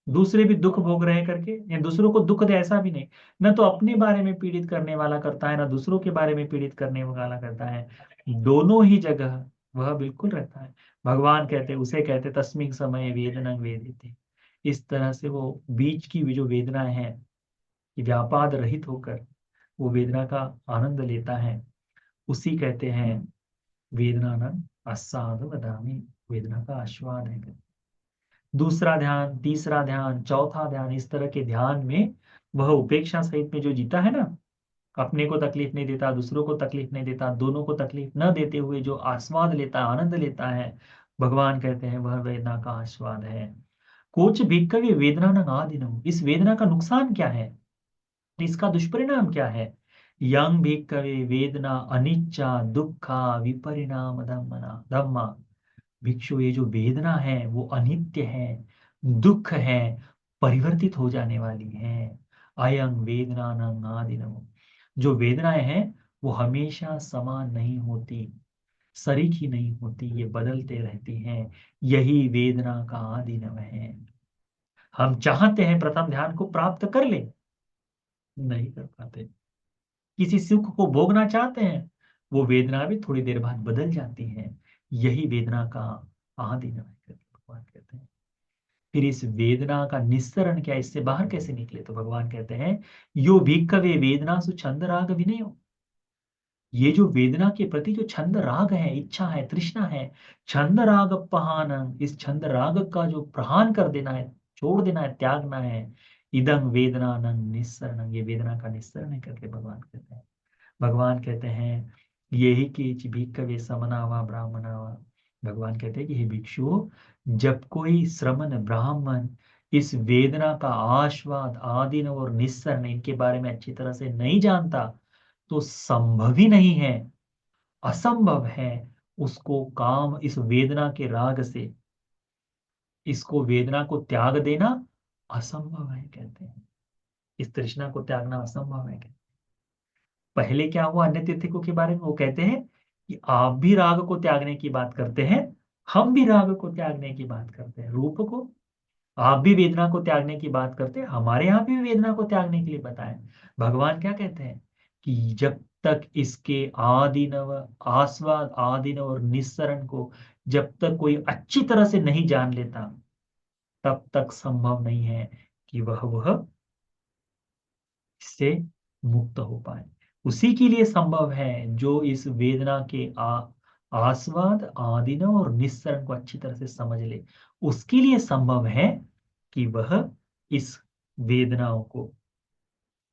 दूसरे भी दुख भोग रहे करके, या दूसरों को दुख दे ऐसा भी नहीं। न तो अपने बारे में पीड़ित करने वाला करता है, ना दूसरों के बारे में पीड़ित करने वाला करता है। दोनों ही जगह वह बिल्कुल रहता है। भगवान कहते, उसे कहते तस्मिन समय वेदना वेदिते। इस तरह से वो बीच की जो वेदनाएं हैं, कि व्यापाद रहित होकर वो वेदना का आनंद लेता है, उसी कहते हैं वेदना न आस्वाद वदामि। वेदना का आस्वाद है। दूसरा ध्यान, तीसरा ध्यान, चौथा ध्यान, इस तरह के ध्यान में वह उपेक्षा सहित में जो जीता है ना, अपने को तकलीफ नहीं देता, दूसरों को तकलीफ नहीं देता, दोनों को तकलीफ न देते हुए जो आस्वाद लेता है, आनंद लेता है, भगवान कहते हैं वह वेदना का आस्वाद है। कोच भिक्खवे वेदना न आदिनम। इस वेदना का नुकसान क्या है, इसका दुष्परिणाम क्या है? यंग भिक्खवे वेदना अनिच्चा दुखा विपरिणाम धम्मा। भिक्षु, ये जो वेदना है वो अनित्य है, दुख है, परिवर्तित हो जाने वाली है। अयं वेदना न आदिनम। जो वेदनाएं हैं वो हमेशा समान नहीं होती, सरीख ही नहीं होती, ये बदलते रहती हैं। यही वेदना का आदिनम है। हम चाहते हैं प्रथम ध्यान को प्राप्त कर ले, नहीं कर पाते। किसी सुख को भोगना चाहते हैं, वो वेदना भी थोड़ी देर बाद बदल जाती है। यही वेदना का आदिनम है करके भगवान कहते हैं। फिर इस वेदना का निस्सरण क्या, इससे बाहर कैसे निकले? तो भगवान कहते हैं यो भिक्खवे वेदना सु छंद राग विनयो। ये जो वेदना के प्रति जो छंद राग है, इच्छा है, तृष्णा है, छंद राग पहान, इस छंद राग का जो प्रहान कर देना है, छोड़ देना है, त्यागना है। इदं वेदना निस्सरण, ये वेदना का निस्सरण है करके भगवान कहते हैं। भगवान कहते हैं यही कि भिक्खवे समना व ब्राह्मणा वा। भगवान कहते हैं कि हे भिक्षु, जब कोई श्रमण ब्राह्मण इस वेदना का आस्वाद, आदीन और निस्सरण, इनके बारे में अच्छी तरह से नहीं जानता, तो संभव ही नहीं है, असंभव है उसको काम, इस वेदना के राग से इसको वेदना को त्याग देना असंभव है कहते हैं। इस तृष्णा को त्यागना असंभव है। पहले क्या हुआ अन्य तीर्थकों के बारे में, वो कहते हैं कि आप भी राग को त्यागने की बात करते हैं, हम भी राग को त्यागने की बात करते हैं, रूप को। आप भी वेदना को त्यागने की बात करते हैं, हमारे यहाँ भी वेदना को त्यागने के लिए बताएं। भगवान क्या कहते हैं कि जब तक इसके आदिनव, आस्वाद आदिनव और निस्सरण को जब तक कोई अच्छी तरह से नहीं जान लेता, तब तक संभव नहीं है कि वह इससे मुक्त हो पाए। उसी के लिए संभव है जो इस वेदना के आस्वाद, आदिनव और निस्सरण को अच्छी तरह से समझ ले, उसके लिए संभव है कि वह इस वेदनाओं को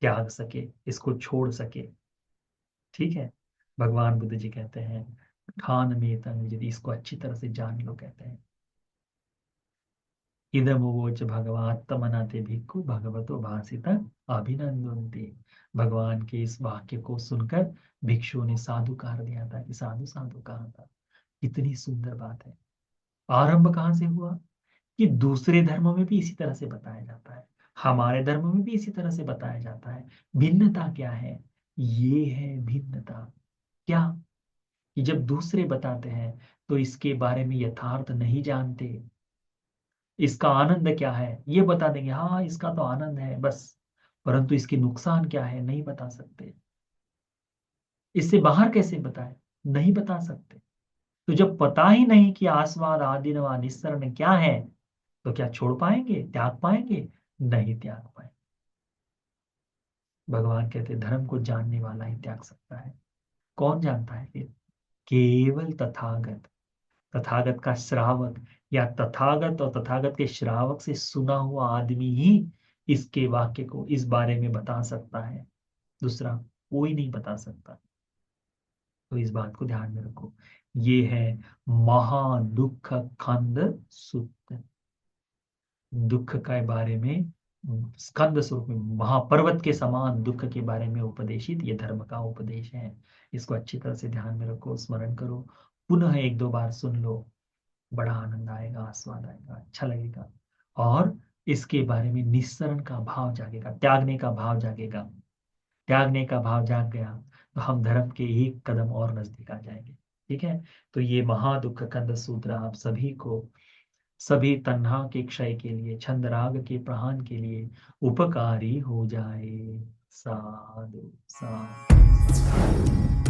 त्याग सके, इसको छोड़ सके। ठीक है। भगवान बुद्ध जी कहते हैं ठान में तंग, यदि इसको अच्छी तरह से जान लो, कहते हैं इदमुवोच भगवात्मनाते भिक्खु भगवतो भासित अभिनंदन्ति। भगवान के इस वाक्य को सुनकर भिक्षु ने साधुकार दिया था, कि साधु साधु कहा था। कितनी सुंदर बात है। आरंभ कहाँ से हुआ? कि दूसरे धर्मों में भी इसी तरह से बताया जाता है, हमारे धर्म में भी इसी तरह से बताया जाता है। भिन्नता क्या है? ये है भिन्नता। क्या? कि जब दूसरे बताते हैं तो इसके बारे में यथार्थ नहीं जानते, इसका आनंद क्या है ये बता देंगे, हाँ इसका तो आनंद है बस, परंतु इसके नुकसान क्या है नहीं बता सकते। इससे बाहर कैसे बताए? नहीं बता सकते। तो जब पता ही नहीं कि आस्वाद आदिनवा निस्सरण क्या है, तो क्या छोड़ पाएंगे, त्याग पाएंगे? नहीं त्याग पाएंगे। भगवान कहते धर्म को जानने वाला ही त्याग सकता है। कौन जानता है फिर? केवल तथागत, तथागत का श्रावक, या तथागत और तथागत के श्रावक से सुना हुआ आदमी ही इसके वाक्य को, इस बारे में बता सकता है। दूसरा कोई नहीं बता सकता। तो इस बात को ध्यान में रखो। ये है महादुख खंड सूत्र। दुख के बारे में, स्कंद स्वरूप में महापर्वत के समान दुख के बारे में उपदेशित ये धर्म का उपदेश है। इसको अच्छी तरह से ध्यान में रखो, स्मरण करो, पुनः एक दो बार सुन लो, बड़ा आनंद आएगा, आस्वाद आएगा, अच्छा लगेगा। और इसके बारे में निस्सरण का भाव जागेगा, त्यागने का भाव जागेगा। त्यागने का भाव जाग गया तो हम धर्म के एक कदम और नजदीक आ जाएंगे। ठीक है। तो ये महादुख कंद सूत्र आप सभी को, सभी तन्हा के क्षय के लिए, छंद राग के प्रहान के लिए उपकारी हो जाए। साधु साधु।